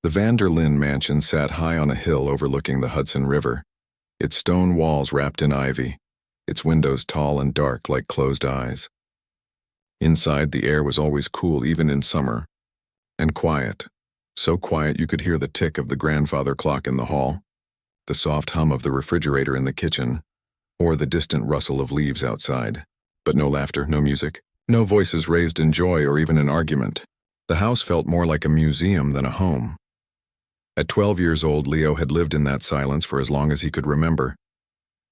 The Van der Linde mansion sat high on a hill overlooking the Hudson River, its stone walls wrapped in ivy, its windows tall and dark like closed eyes. Inside, the air was always cool even in summer, and quiet, so quiet you could hear the tick of the grandfather clock in the hall, the soft hum of the refrigerator in the kitchen, or the distant rustle of leaves outside. But no laughter, no music, no voices raised in joy or even an argument. The house felt more like a museum than a home. At 12 years old, Leo had lived in that silence for as long as he could remember,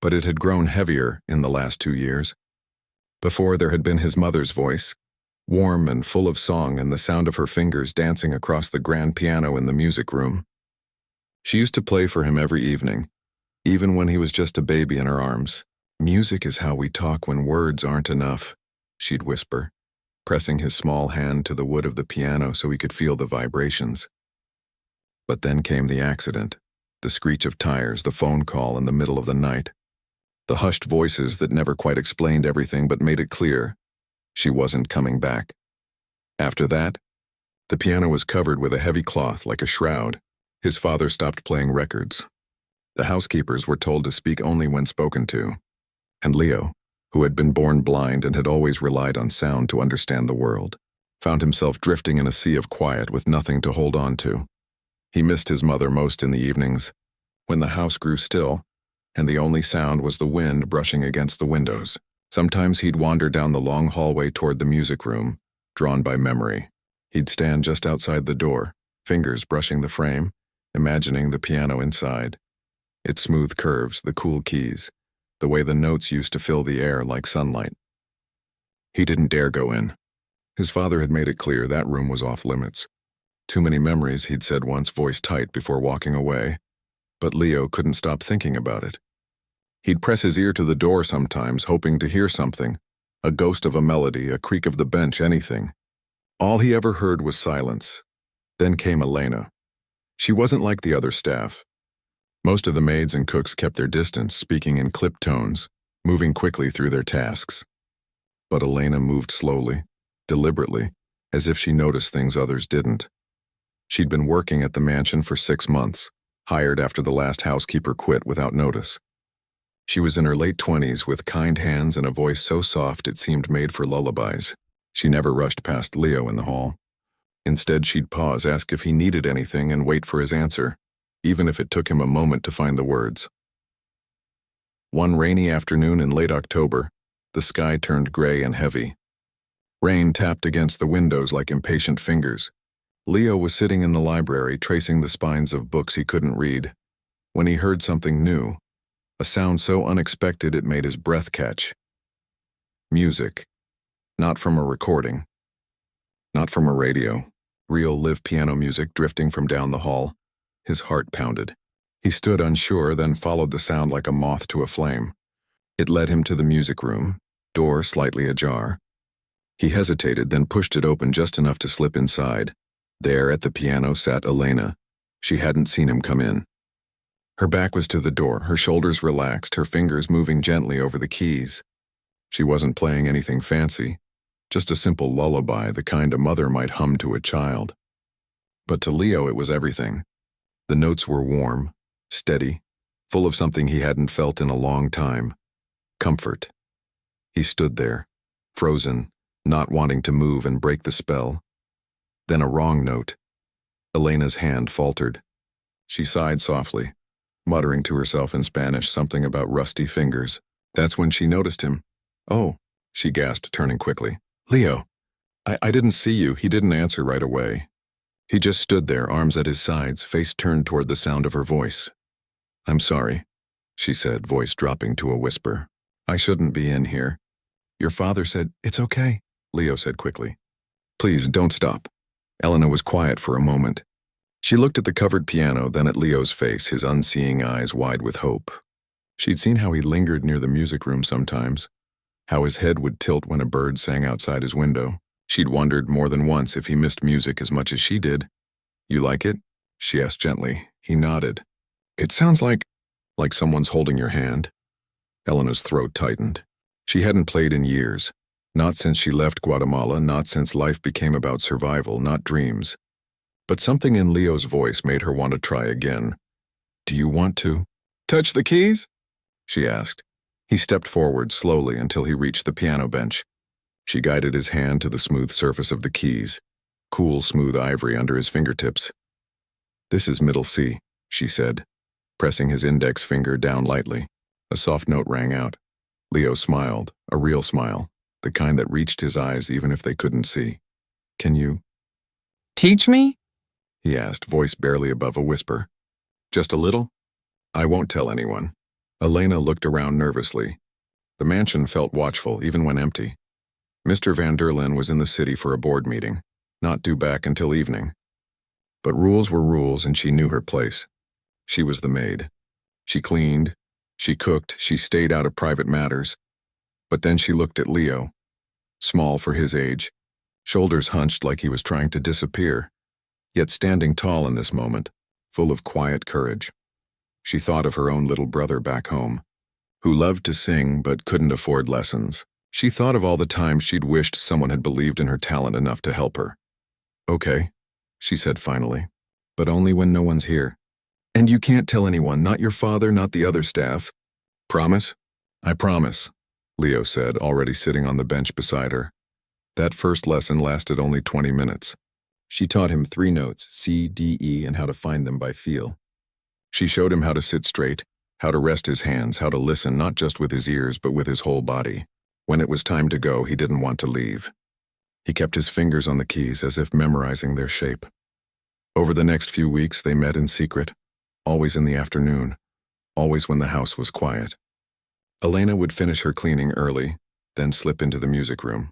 but it had grown heavier in the last 2 years. Before, there had been his mother's voice, warm and full of song, and the sound of her fingers dancing across the grand piano in the music room. She used to play for him every evening, even when he was just a baby in her arms. "Music is how we talk when words aren't enough," she'd whisper, pressing his small hand to the wood of the piano so he could feel the vibrations. But then came the accident, the screech of tires, the phone call in the middle of the night, the hushed voices that never quite explained everything but made it clear she wasn't coming back. After that, the piano was covered with a heavy cloth like a shroud. His father stopped playing records. The housekeepers were told to speak only when spoken to, and Leo, who had been born blind and had always relied on sound to understand the world, found himself drifting in a sea of quiet with nothing to hold on to. He missed his mother most in the evenings, when the house grew still, and the only sound was the wind brushing against the windows. Sometimes he'd wander down the long hallway toward the music room, drawn by memory. He'd stand just outside the door, fingers brushing the frame, imagining the piano inside, its smooth curves, the cool keys, the way the notes used to fill the air like sunlight. He didn't dare go in. His father had made it clear that room was off limits. "Too many memories," he'd said once, voice tight, before walking away. But Leo couldn't stop thinking about it. He'd press his ear to the door sometimes, hoping to hear something, a ghost of a melody, a creak of the bench, anything. All he ever heard was silence. Then came Elena. She wasn't like the other staff. Most of the maids and cooks kept their distance, speaking in clipped tones, moving quickly through their tasks. But Elena moved slowly, deliberately, as if she noticed things others didn't. She'd been working at the mansion for 6 months, hired after the last housekeeper quit without notice. She was in her late 20s with kind hands and a voice so soft it seemed made for lullabies. She never rushed past Leo in the hall. Instead, she'd pause, ask if he needed anything, and wait for his answer, even if it took him a moment to find the words. One rainy afternoon in late October, the sky turned gray and heavy. Rain tapped against the windows like impatient fingers. Leo was sitting in the library, tracing the spines of books he couldn't read, when he heard something new, a sound so unexpected it made his breath catch. Music. Not from a recording. Not from a radio. Real live piano music drifting from down the hall. His heart pounded. He stood unsure, then followed the sound like a moth to a flame. It led him to the music room, door slightly ajar. He hesitated, then pushed it open just enough to slip inside. There at the piano sat Elena. She hadn't seen him come in. Her back was to the door, her shoulders relaxed, her fingers moving gently over the keys. She wasn't playing anything fancy, just a simple lullaby, the kind a mother might hum to a child. But to Leo it was everything. The notes were warm, steady, full of something he hadn't felt in a long time. Comfort. He stood there, frozen, not wanting to move and break the spell. Then a wrong note. Elena's hand faltered. She sighed softly, muttering to herself in Spanish something about rusty fingers. That's when she noticed him. "Oh," she gasped, turning quickly. "Leo, I didn't see you." He didn't answer right away. He just stood there, arms at his sides, face turned toward the sound of her voice. "I'm sorry," she said, voice dropping to a whisper. "I shouldn't be in here." "Your father said—" "It's okay," Leo said quickly. "Please, don't stop." Elena was quiet for a moment. She looked at the covered piano, then at Leo's face, his unseeing eyes wide with hope. She'd seen how he lingered near the music room sometimes, how his head would tilt when a bird sang outside his window. She'd wondered more than once if he missed music as much as she did. "You like it?" she asked gently. He nodded. "It sounds like someone's holding your hand." Elena's throat tightened. She hadn't played in years. Not since she left Guatemala, not since life became about survival, not dreams. But something in Leo's voice made her want to try again. "Do you want to touch the keys?" she asked. He stepped forward slowly until he reached the piano bench. She guided his hand to the smooth surface of the keys, cool, smooth ivory under his fingertips. "This is middle C," she said, pressing his index finger down lightly. A soft note rang out. Leo smiled, a real smile, the kind that reached his eyes even if they couldn't see. "Can you teach me?" he asked, voice barely above a whisper. "Just a little? I won't tell anyone." Elena looked around nervously. The mansion felt watchful, even when empty. Mr. van der Linde was in the city for a board meeting, not due back until evening. But rules were rules, and she knew her place. She was the maid. She cleaned, she cooked, she stayed out of private matters. But then she looked at Leo, small for his age, shoulders hunched like he was trying to disappear, yet standing tall in this moment, full of quiet courage. She thought of her own little brother back home, who loved to sing but couldn't afford lessons. She thought of all the times she'd wished someone had believed in her talent enough to help her. "Okay," she said finally, "but only when no one's here. And you can't tell anyone, not your father, not the other staff. Promise?" "I promise," Leo said, already sitting on the bench beside her. That first lesson lasted only 20 minutes. She taught him 3 notes, C, D, E, and how to find them by feel. She showed him how to sit straight, how to rest his hands, how to listen not just with his ears but with his whole body. When it was time to go, he didn't want to leave. He kept his fingers on the keys as if memorizing their shape. Over the next few weeks, they met in secret, always in the afternoon, always when the house was quiet. Elena would finish her cleaning early, then slip into the music room.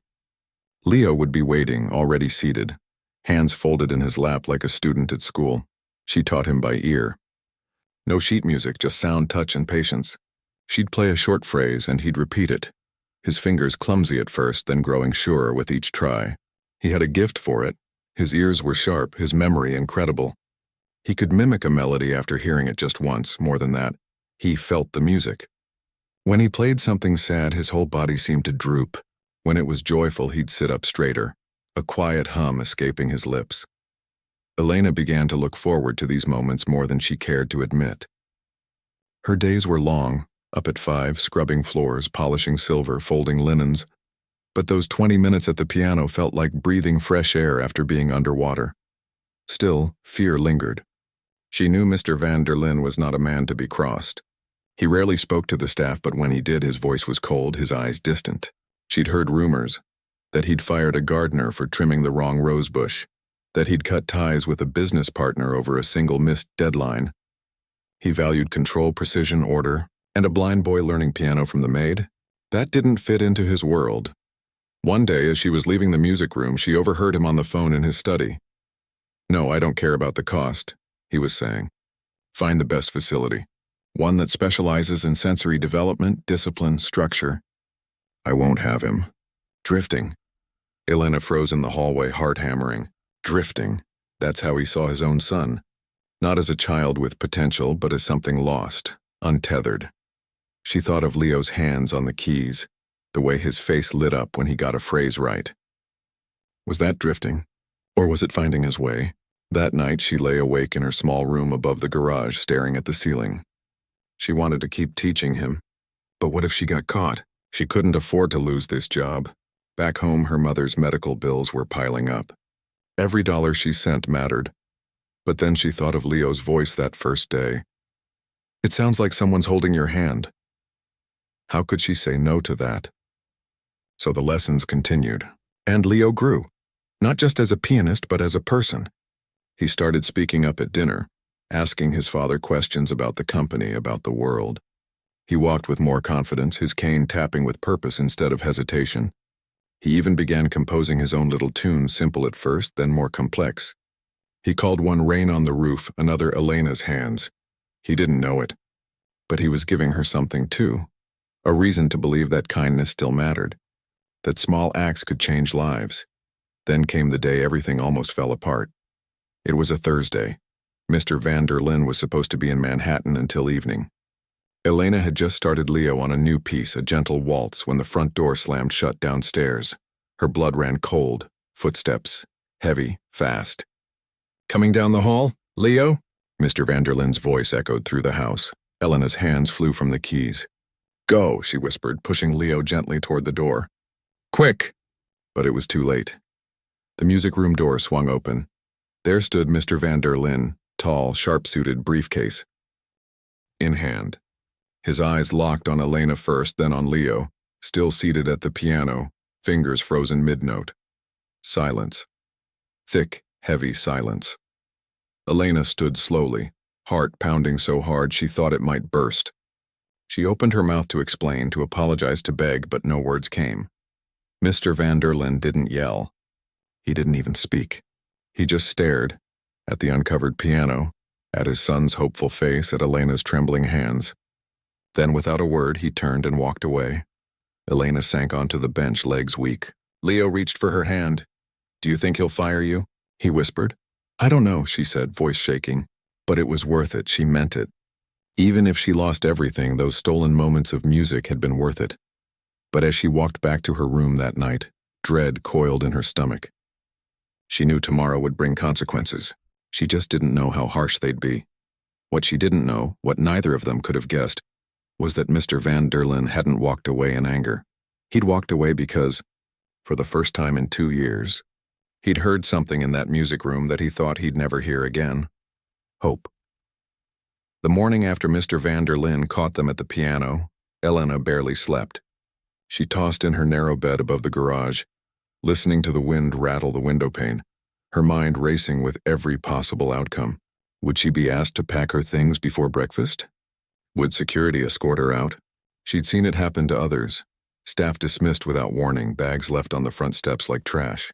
Leo would be waiting, already seated, hands folded in his lap like a student at school. She taught him by ear. No sheet music, just sound, touch, and patience. She'd play a short phrase and he'd repeat it, his fingers clumsy at first, then growing surer with each try. He had a gift for it. His ears were sharp, his memory incredible. He could mimic a melody after hearing it just once. More than that, he felt the music. When he played something sad, his whole body seemed to droop. When it was joyful, he'd sit up straighter, a quiet hum escaping his lips. Elena began to look forward to these moments more than she cared to admit. Her days were long, up at 5, scrubbing floors, polishing silver, folding linens. But those 20 minutes at the piano felt like breathing fresh air after being underwater. Still, fear lingered. She knew Mr. van der Linde was not a man to be crossed. He rarely spoke to the staff, but when he did, his voice was cold, his eyes distant. She'd heard rumors that he'd fired a gardener for trimming the wrong rose bush, that he'd cut ties with a business partner over a single missed deadline. He valued control, precision, order, and a blind boy learning piano from the Maid. That didn't fit into his world. One day, as she was leaving the music room, she overheard him on the phone in his study. "No, I don't care about the cost," he was saying. "Find the best facility. One that specializes in sensory development, discipline, structure." "I won't have him. Drifting." Elena froze in the hallway, heart hammering. Drifting. That's how he saw his own son. Not as a child with potential, but as something lost, untethered. She thought of Leo's hands on the keys, the way his face lit up when he got a phrase right. Was that drifting? Or was it finding his way? That night, she lay awake in her small room above the garage, staring at the ceiling. She wanted to keep teaching him. But what if she got caught? She couldn't afford to lose this job. Back home, her mother's medical bills were piling up. Every dollar she sent mattered. But then she thought of Leo's voice that first day. "It sounds like someone's holding your hand." How could she say no to that? So the lessons continued. And Leo grew. Not just as a pianist, but as a person. He started speaking up at dinner, asking his father questions about the company, about the world. He walked with more confidence, his cane tapping with purpose instead of hesitation. He even began composing his own little tunes, simple at first, then more complex. He called one Rain on the Roof, another Elena's Hands. He didn't know it, but he was giving her something too, a reason to believe that kindness still mattered, that small acts could change lives. Then came the day everything almost fell apart. It was a Thursday. Mr. van der Linde was supposed to be in Manhattan until evening. Elena had just started Leo on a new piece, a gentle waltz, when the front door slammed shut downstairs. Her blood ran cold, footsteps, heavy, fast. Coming down the hall, Leo? Mr. Vanderlin's voice echoed through the house. Elena's hands flew from the keys. Go, she whispered, pushing Leo gently toward the door. Quick! But it was too late. The music room door swung open. There stood Mr. Vanderlin, tall, sharp-suited, briefcase in hand. His eyes locked on Elena first, then on Leo, still seated at the piano, fingers frozen mid-note. Silence. Thick, heavy silence. Elena stood slowly, heart pounding so hard she thought it might burst. She opened her mouth to explain, to apologize, to beg, but no words came. Mr. Vanderlin didn't yell. He didn't even speak. He just stared, at the uncovered piano, at his son's hopeful face, at Elena's trembling hands. Then, without a word, he turned and walked away. Elena sank onto the bench, legs weak. Leo reached for her hand. Do you think he'll fire you? He whispered. I don't know, she said, voice shaking. But it was worth it, she meant it. Even if she lost everything, those stolen moments of music had been worth it. But as she walked back to her room that night, dread coiled in her stomach. She knew tomorrow would bring consequences. She just didn't know how harsh they'd be. What she didn't know, what neither of them could have guessed, was that Mr. Vanderlin hadn't walked away in anger. He'd walked away because, for the first time in 2 years, he'd heard something in that music room that he thought he'd never hear again. Hope. The morning after Mr. Vanderlin caught them at the piano, Elena barely slept. She tossed in her narrow bed above the garage, listening to the wind rattle the windowpane, her mind racing with every possible outcome. Would she be asked to pack her things before breakfast? Would security escort her out? She'd seen it happen to others. Staff dismissed without warning, bags left on the front steps like trash.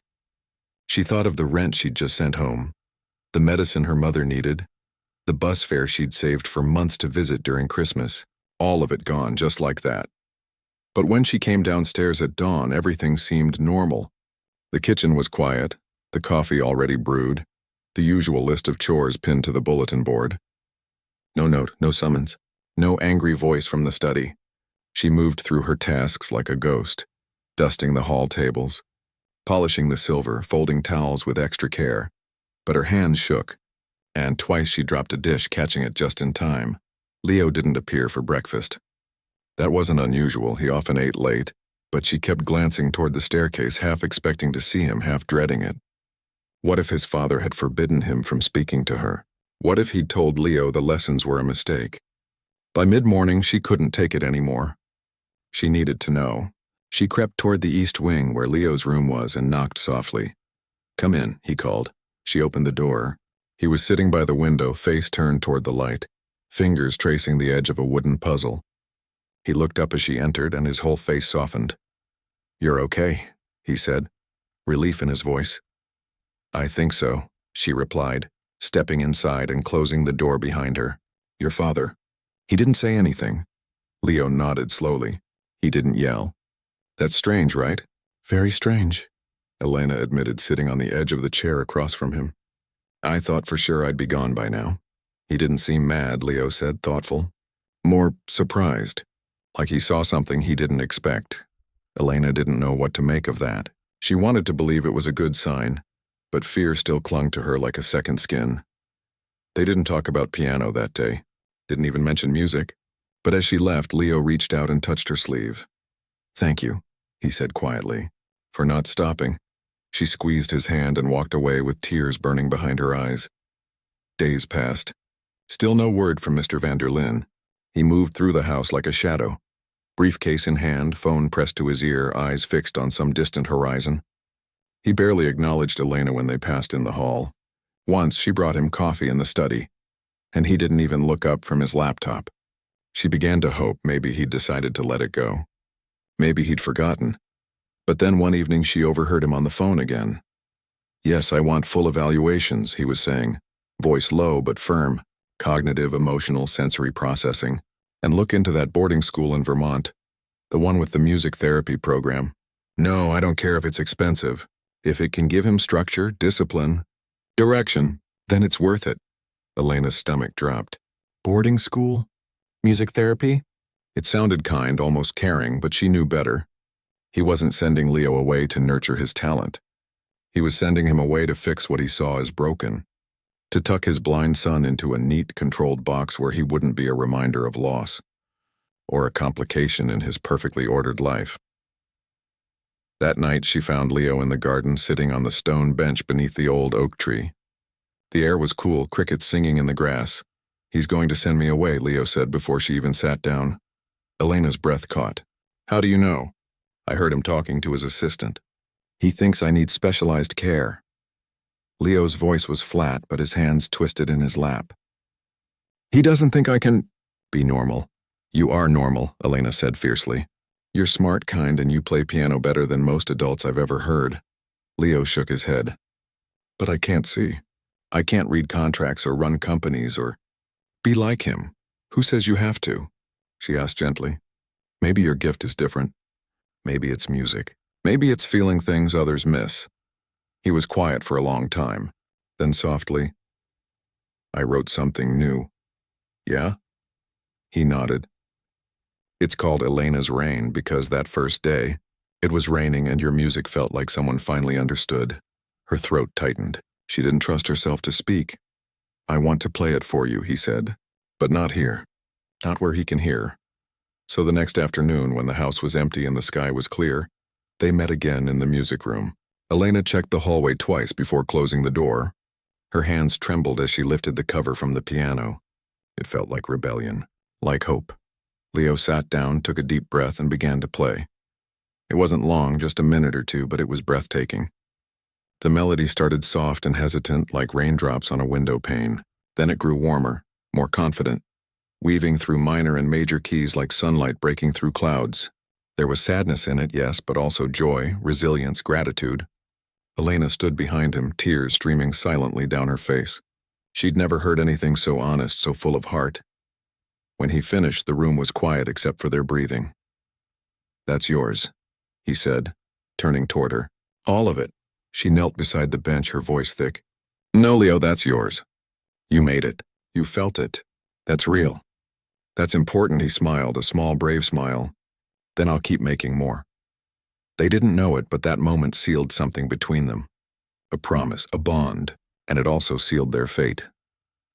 She thought of the rent she'd just sent home, the medicine her mother needed, the bus fare she'd saved for months to visit during Christmas, all of it gone just like that. But when she came downstairs at dawn, everything seemed normal. The kitchen was quiet, the coffee already brewed, the usual list of chores pinned to the bulletin board. No note, no summons, no angry voice from the study. She moved through her tasks like a ghost, dusting the hall tables, polishing the silver, folding towels with extra care. But her hands shook, and twice she dropped a dish, catching it just in time. Leo didn't appear for breakfast. That wasn't unusual, he often ate late, but she kept glancing toward the staircase, half expecting to see him, half dreading it. What if his father had forbidden him from speaking to her? What if he'd told Leo the lessons were a mistake? By mid-morning, she couldn't take it anymore. She needed to know. She crept toward the east wing where Leo's room was and knocked softly. Come in, he called. She opened the door. He was sitting by the window, face turned toward the light, fingers tracing the edge of a wooden puzzle. He looked up as she entered, and his whole face softened. You're okay, he said, relief in his voice. I think so, she replied, stepping inside and closing the door behind her. Your father. He didn't say anything. Leo nodded slowly. He didn't yell. That's strange, right? Very strange, Elena admitted, sitting on the edge of the chair across from him. I thought for sure I'd be gone by now. He didn't seem mad, Leo said, thoughtful. More surprised, like he saw something he didn't expect. Elena didn't know what to make of that. She wanted to believe it was a good sign, but fear still clung to her like a second skin. They didn't talk about piano that day, didn't even mention music. But as she left, Leo reached out and touched her sleeve. Thank you, he said quietly, for not stopping. She squeezed his hand and walked away with tears burning behind her eyes. Days passed. Still no word from Mr. Vanderlin. He moved through the house like a shadow. Briefcase in hand, phone pressed to his ear, eyes fixed on some distant horizon. He barely acknowledged Elena when they passed in the hall. Once she brought him coffee in the study, and he didn't even look up from his laptop. She began to hope maybe he'd decided to let it go. Maybe he'd forgotten. But then one evening she overheard him on the phone again. Yes, I want full evaluations, he was saying, voice low but firm, cognitive, emotional, sensory processing. And look into that boarding school in Vermont, the one with the music therapy program. No, I don't care if it's expensive. If it can give him structure, discipline, direction, then it's worth it. Elena's stomach dropped. Boarding school? Music therapy? It sounded kind, almost caring, but she knew better. He wasn't sending Leo away to nurture his talent. He was sending him away to fix what he saw as broken. to tuck his blind son into a neat, controlled box where he wouldn't be a reminder of loss or a complication in his perfectly ordered life. That night, she found Leo in the garden sitting on the stone bench beneath the old oak tree. The air was cool, crickets singing in the grass. "He's going to send me away," Leo said before she even sat down. Elena's breath caught. "How do you know?" "I heard him talking to his assistant. He thinks I need specialized care." Leo's voice was flat, but his hands twisted in his lap. "He doesn't think I can be normal." "You are normal," Elena said fiercely. "You're smart, kind, and you play piano better than most adults I've ever heard." Leo shook his head. "But I can't see. I can't read contracts or run companies or be like him. Who says you have to?" she asked gently. "Maybe your gift is different. Maybe it's music. Maybe it's feeling things others miss." He was quiet for a long time. Then softly, "I wrote something new." "Yeah?" He nodded. "It's called Elena's Rain because that first day, it was raining and your music felt like someone finally understood." Her throat tightened. She didn't trust herself to speak. "I want to play it for you," he said. "But not here. Not where he can hear." So the next afternoon, when the house was empty and the sky was clear, they met again in the music room. Elena checked the hallway twice before closing the door. Her hands trembled as she lifted the cover from the piano. It felt like rebellion, like hope. Leo sat down, took a deep breath, and began to play. It wasn't long, just a minute or two, but it was breathtaking. The melody started soft and hesitant, like raindrops on a window pane. Then it grew warmer, more confident, weaving through minor and major keys like sunlight breaking through clouds. There was sadness in it, yes, but also joy, resilience, gratitude. Elena stood behind him, tears streaming silently down her face. She'd never heard anything so honest, so full of heart. When he finished, the room was quiet except for their breathing. "That's yours," he said, turning toward her. "All of it." She knelt beside the bench, her voice thick. "No, Leo, that's yours. You made it. You felt it. That's real. That's important," he smiled, a small, brave smile. "Then I'll keep making more." They didn't know it, but that moment sealed something between them. A promise, a bond, and it also sealed their fate.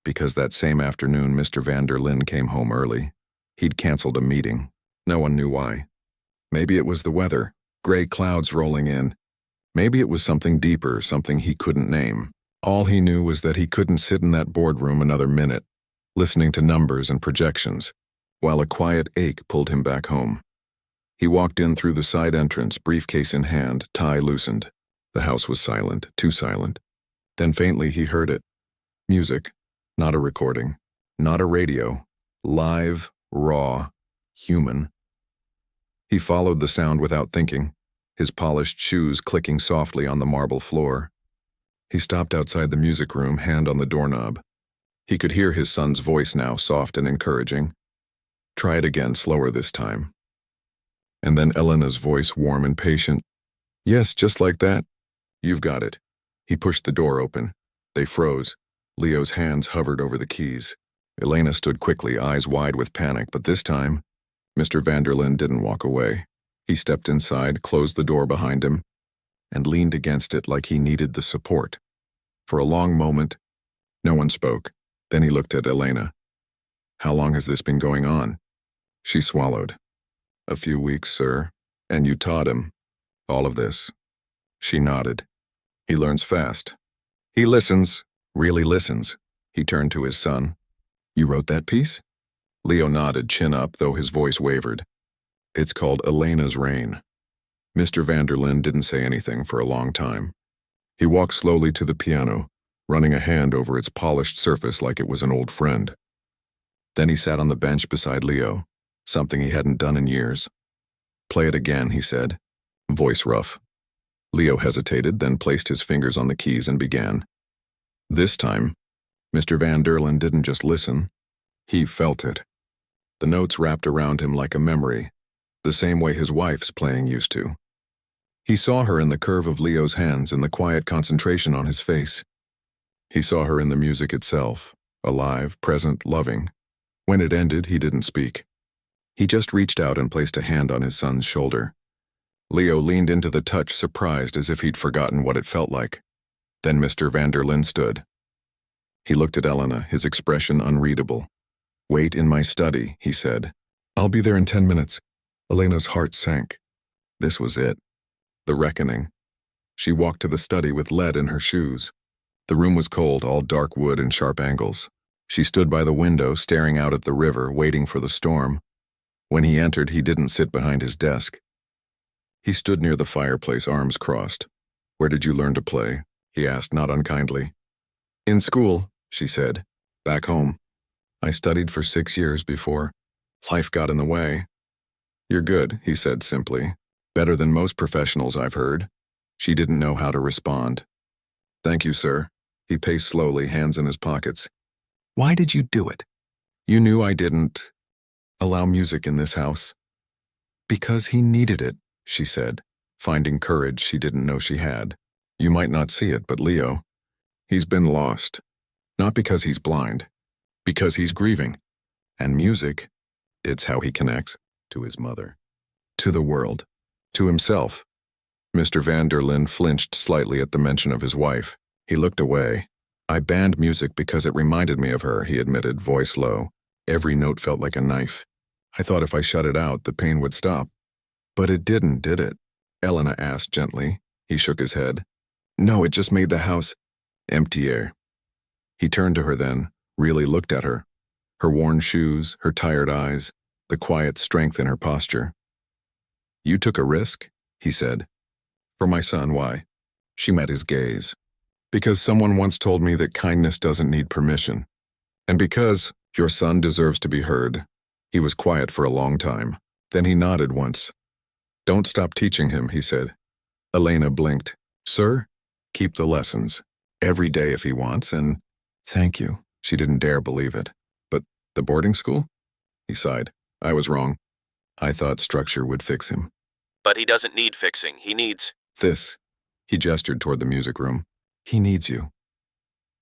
Because that same afternoon, Mr. van der Linde came home early. He'd canceled a meeting. No one knew why. Maybe it was the weather, gray clouds rolling in. Maybe it was something deeper, something he couldn't name. All he knew was that he couldn't sit in that boardroom another minute, listening to numbers and projections, while a quiet ache pulled him back home. He walked in through the side entrance, briefcase in hand, tie loosened. The house was silent, too silent. Then faintly he heard it. Music, not a recording, not a radio, live, raw, human. He followed the sound without thinking, his polished shoes clicking softly on the marble floor. He stopped outside the music room, hand on the doorknob. He could hear his son's voice now, soft and encouraging. "Try it again, slower this time." And then Elena's voice, warm and patient. "Yes, just like that. You've got it." He pushed the door open. They froze. Leo's hands hovered over the keys. Elena stood quickly, eyes wide with panic, but this time, Mr. van der Linde didn't walk away. He stepped inside, closed the door behind him, and leaned against it like he needed the support. For a long moment, no one spoke. Then he looked at Elena. "How long has this been going on?" She swallowed. "A few weeks, sir. And you taught him all of this?" She nodded. "He learns fast. He listens, really listens." He turned to his son. "You wrote that piece?" Leo nodded, chin up, though his voice wavered. "It's called Elena's Rain." Mr. van der Linde didn't say anything for a long time. He walked slowly to the piano, running a hand over its polished surface like it was an old friend. Then he sat on the bench beside Leo, something he hadn't done in years. "Play it again," he said, voice rough. Leo hesitated, then placed his fingers on the keys and began. This time, Mr. van der Linde didn't just listen, he felt it. The notes wrapped around him like a memory, the same way his wife's playing used to. He saw her in the curve of Leo's hands and the quiet concentration on his face. He saw her in the music itself, alive, present, loving. When it ended, he didn't speak. He just reached out and placed a hand on his son's shoulder. Leo leaned into the touch, surprised, as if he'd forgotten what it felt like. Then Mr. van der Linde stood. He looked at Elena, his expression unreadable. "Wait in my study," he said. "I'll be there in 10 minutes." Elena's heart sank. This was it. The reckoning. She walked to the study with lead in her shoes. The room was cold, all dark wood and sharp angles. She stood by the window, staring out at the river, waiting for the storm. When he entered, he didn't sit behind his desk. He stood near the fireplace, arms crossed. "Where did you learn to play?" he asked, not unkindly. "In school," she said. "Back home. I studied for 6 years before life got in the way." "You're good," he said simply. "Better than most professionals I've heard." She didn't know how to respond. "Thank you, sir." He paced slowly, hands in his pockets. "Why did you do it? You knew I didn't allow music in this house." "Because he needed it," she said, finding courage she didn't know she had. "You might not see it, but Leo, he's been lost. Not because he's blind, because he's grieving. And music, it's how he connects to his mother, to the world, to himself." Mr. van der Linde flinched slightly at the mention of his wife. He looked away. "I banned music because it reminded me of her," he admitted, voice low. Every note felt like a knife. "I thought if I shut it out, the pain would stop." "But it didn't, did it?" Elena asked gently. He shook his head. "No, it just made the house empty air." He turned to her then, really looked at her. Her worn shoes, her tired eyes, the quiet strength in her posture. "You took a risk?" he said. "For my son, why?" She met his gaze. "Because someone once told me that kindness doesn't need permission. And because your son deserves to be heard." He was quiet for a long time. Then he nodded once. "Don't stop teaching him," he said. Elena blinked. "Sir? Keep the lessons. Every day if he wants, and—" "Thank you." She didn't dare believe it. "But the boarding school?" He sighed. "I was wrong. I thought structure would fix him." "But he doesn't need fixing. He needs—" "This." He gestured toward the music room. "He needs you."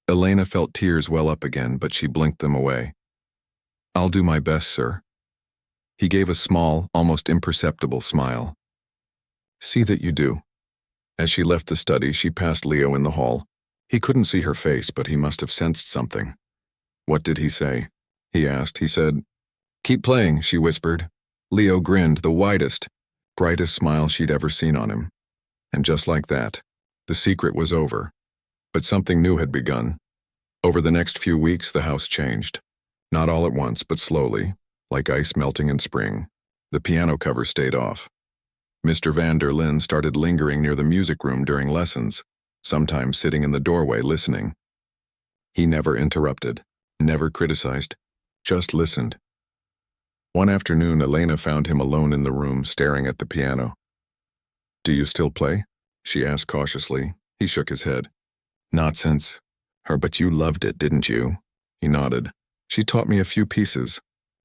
Elena felt tears well up again, but she blinked them away. "I'll do my best, sir." He gave a small, almost imperceptible smile. "See that you do." As she left the study, she passed Leo in the hall. He couldn't see her face, but he must have sensed something. "What did he say?" he asked. He said, "Keep playing," she whispered. Leo grinned, the widest, brightest smile she'd ever seen on him. And just like that, the secret was over. But something new had begun. Over the next few weeks, the house changed. Not all at once, but slowly, like ice melting in spring. The piano cover stayed off. Mr. van der Linde started lingering near the music room during lessons, sometimes sitting in the doorway listening. He never interrupted, never criticized, just listened. One afternoon, Elena found him alone in the room, staring at the piano. "Do you still play?" she asked cautiously. He shook his head. "Not since her, but you loved it, didn't you?" He nodded. "She taught me a few pieces.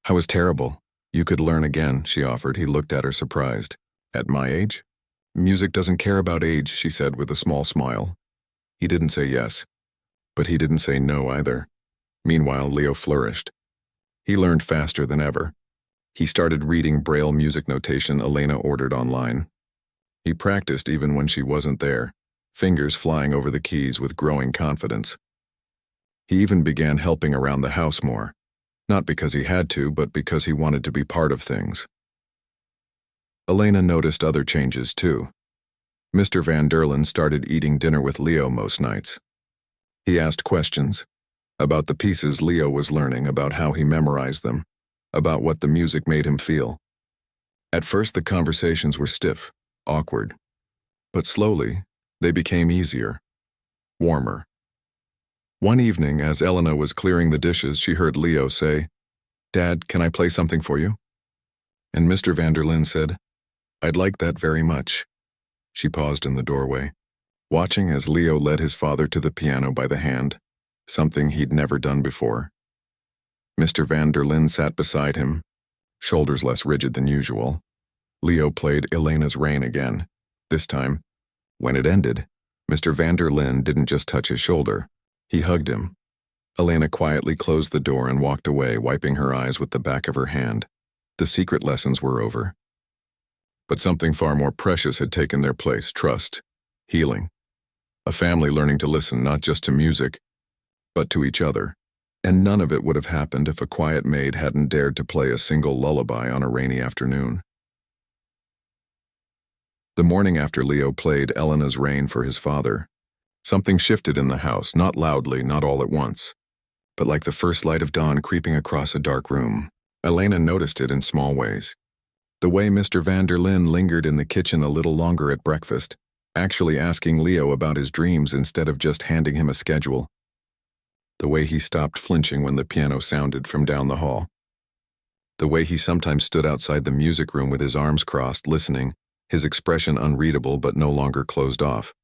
I was terrible. You could learn again," she offered. He looked at her surprised. "At my age?" "Music doesn't care about age," she said with a small smile. He didn't say yes, but he didn't say no either. Meanwhile, Leo flourished. He learned faster than ever. He started reading Braille music notation Elena ordered online. He practiced even when she wasn't there, fingers flying over the keys with growing confidence. He even began helping around the house more, not because he had to, but because he wanted to be part of things. Elena noticed other changes too. Mr. van der Linde started eating dinner with Leo most nights. He asked questions about the pieces Leo was learning, about how he memorized them, about what the music made him feel. At first the conversations were stiff, awkward, but slowly they became easier, warmer. One evening, as Elena was clearing the dishes, she heard Leo say, "Dad, can I play something for you?" And Mr. van der Linde said, "I'd like that very much." She paused in the doorway, watching as Leo led his father to the piano by the hand, something he'd never done before. Mr. van der Linde sat beside him, shoulders less rigid than usual. Leo played Elena's Rain again. This time, when it ended, Mr. van der Linde didn't just touch his shoulder. He hugged him. Elena quietly closed the door and walked away, wiping her eyes with the back of her hand. The secret lessons were over. But something far more precious had taken their place: trust, healing. A family learning to listen not just to music, but to each other. And none of it would have happened if a quiet maid hadn't dared to play a single lullaby on a rainy afternoon. The morning after Leo played Elena's Rain for his father, something shifted in the house, not loudly, not all at once, but like the first light of dawn creeping across a dark room. Elena noticed it in small ways. The way Mr. van der Linde lingered in the kitchen a little longer at breakfast, actually asking Leo about his dreams instead of just handing him a schedule. The way he stopped flinching when the piano sounded from down the hall. The way he sometimes stood outside the music room with his arms crossed, listening, his expression unreadable but no longer closed off.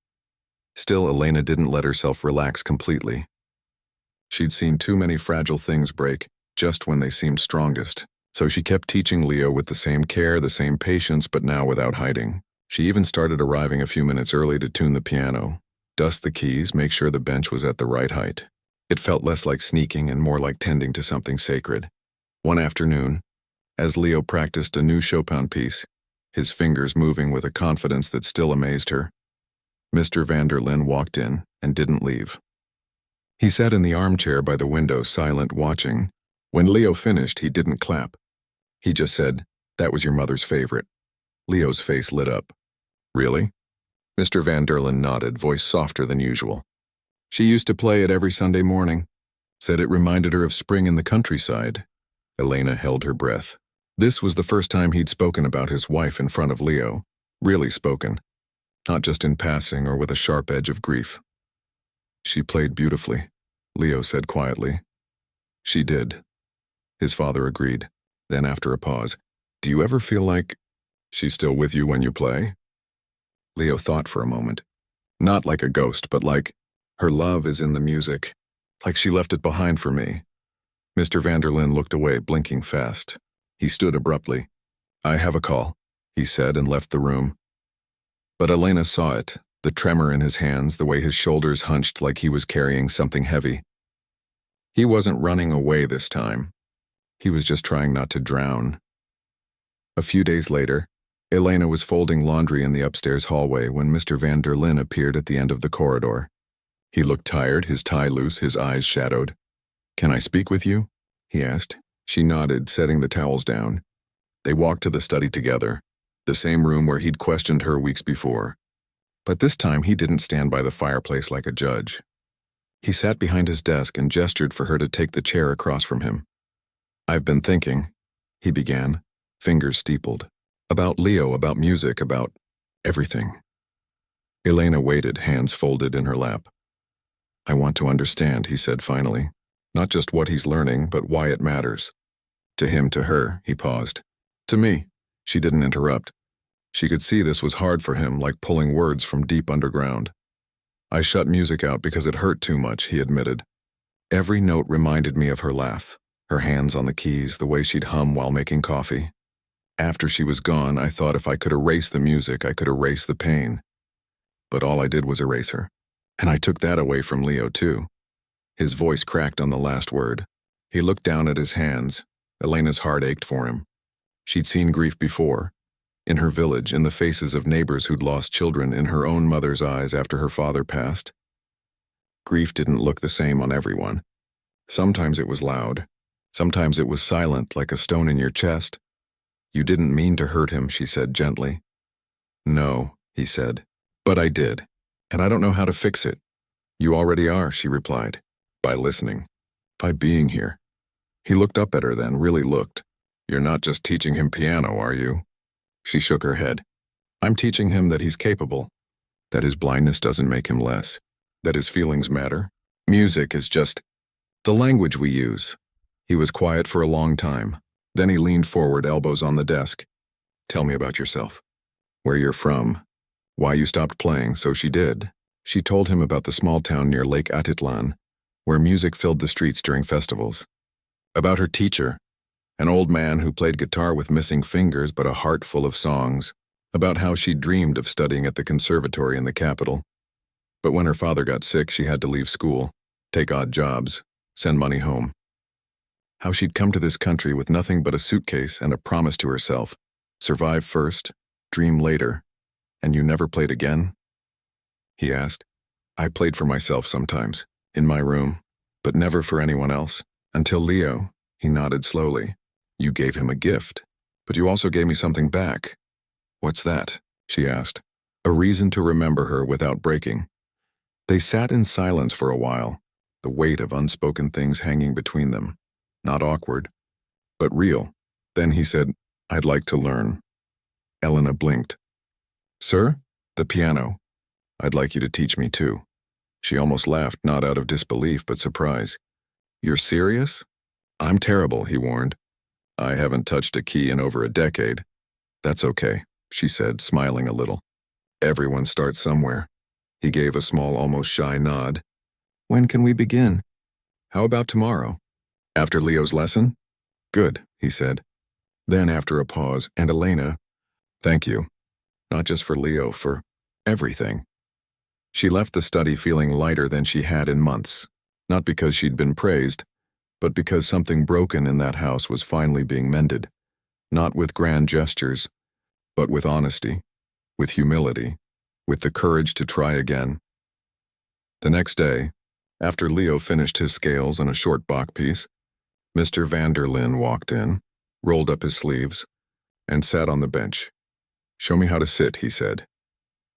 Still, Elena didn't let herself relax completely. She'd seen too many fragile things break, just when they seemed strongest. So she kept teaching Leo with the same care, the same patience, but now without hiding. She even started arriving a few minutes early to tune the piano, dust the keys, make sure the bench was at the right height. It felt less like sneaking and more like tending to something sacred. One afternoon, as Leo practiced a new Chopin piece, his fingers moving with a confidence that still amazed her, Mr. van der Linde walked in and didn't leave. He sat in the armchair by the window, silent, watching. When Leo finished, he didn't clap. He just said, "That was your mother's favorite." Leo's face lit up. "Really?" Mr. van der Linde nodded, voice softer than usual. "She used to play it every Sunday morning. Said it reminded her of spring in the countryside." Elena held her breath. This was the first time he'd spoken about his wife in front of Leo. Really spoken. Not just in passing or with a sharp edge of grief. "She played beautifully," Leo said quietly. "She did." His father agreed. Then after a pause, "Do you ever feel like she's still with you when you play?" Leo thought for a moment. "Not like a ghost, but like her love is in the music. Like she left it behind for me." Mr. van der Linde looked away, blinking fast. He stood abruptly. "I have a call," he said, and left the room. But Elena saw it, the tremor in his hands, the way his shoulders hunched like he was carrying something heavy. He wasn't running away this time. He was just trying not to drown. A few days later, Elena was folding laundry in the upstairs hallway when Mr. van der Linde appeared at the end of the corridor. He looked tired, his tie loose, his eyes shadowed. "Can I speak with you?" he asked. She nodded, setting the towels down. They walked to the study together, the same room where he'd questioned her weeks before. But this time he didn't stand by the fireplace like a judge. He sat behind his desk and gestured for her to take the chair across from him. "I've been thinking," he began, fingers steepled, "about Leo, about music, about everything." Elena waited, hands folded in her lap. "I want to understand," he said finally. "Not just what he's learning, but why it matters." To him, to her, he paused. "To me." She didn't interrupt. She could see this was hard for him, like pulling words from deep underground. "I shut music out because it hurt too much," he admitted. Every note reminded me of her laugh, her hands on the keys, the way she'd hum while making coffee. After she was gone, I thought if I could erase the music, I could erase the pain. But all I did was erase her. And I took that away from Leo, too. His voice cracked on the last word. He looked down at his hands. Elena's heart ached for him. She'd seen grief before. In her village, in the faces of neighbors who'd lost children, in her own mother's eyes after her father passed. Grief didn't look the same on everyone. Sometimes it was loud. Sometimes it was silent, like a stone in your chest. "You didn't mean to hurt him," she said gently. "No," he said, "but I did, and I don't know how to fix it." "You already are," she replied, "by listening, by being here." He looked up at her then, really looked. "You're not just teaching him piano, are you?" She shook her head. "I'm teaching him that he's capable, that his blindness doesn't make him less, that his feelings matter. Music is just the language we use." He was quiet for a long time. Then he leaned forward, elbows on the desk. "Tell me about yourself. Where you're from. Why you stopped playing." So she did. She told him about the small town near Lake Atitlan, where music filled the streets during festivals. About her teacher, an old man who played guitar with missing fingers but a heart full of songs. About how she dreamed of studying at the conservatory in the capital. But when her father got sick, she had to leave school, take odd jobs, send money home. How she'd come to this country with nothing but a suitcase and a promise to herself. Survive first, dream later. "And you never played again?" he asked. "I played for myself sometimes, in my room, but never for anyone else. Until Leo, he nodded slowly. You gave him a gift, but you also gave me something back. What's that? She asked. A reason to remember her without breaking. They sat in silence for a while, the weight of unspoken things hanging between them. Not awkward, but real. Then he said, I'd like to learn. Elena blinked. Sir? The piano. I'd like you to teach me too. She almost laughed, not out of disbelief but surprise. You're serious? I'm terrible, he warned. I haven't touched a key in over a decade. That's okay, she said, smiling a little. Everyone starts somewhere. He gave a small, almost shy nod. When can we begin? How about tomorrow? After Leo's lesson? Good, he said. Then after a pause, and Elena, thank you. Not just for Leo, for everything. She left the study feeling lighter than she had in months, not because she'd been praised, but because something broken in that house was finally being mended, not with grand gestures, but with honesty, with humility, with the courage to try again. The next day, after Leo finished his scales on a short Bach piece, Mr. van der Linde walked in, rolled up his sleeves, and sat on the bench. Show me how to sit, he said.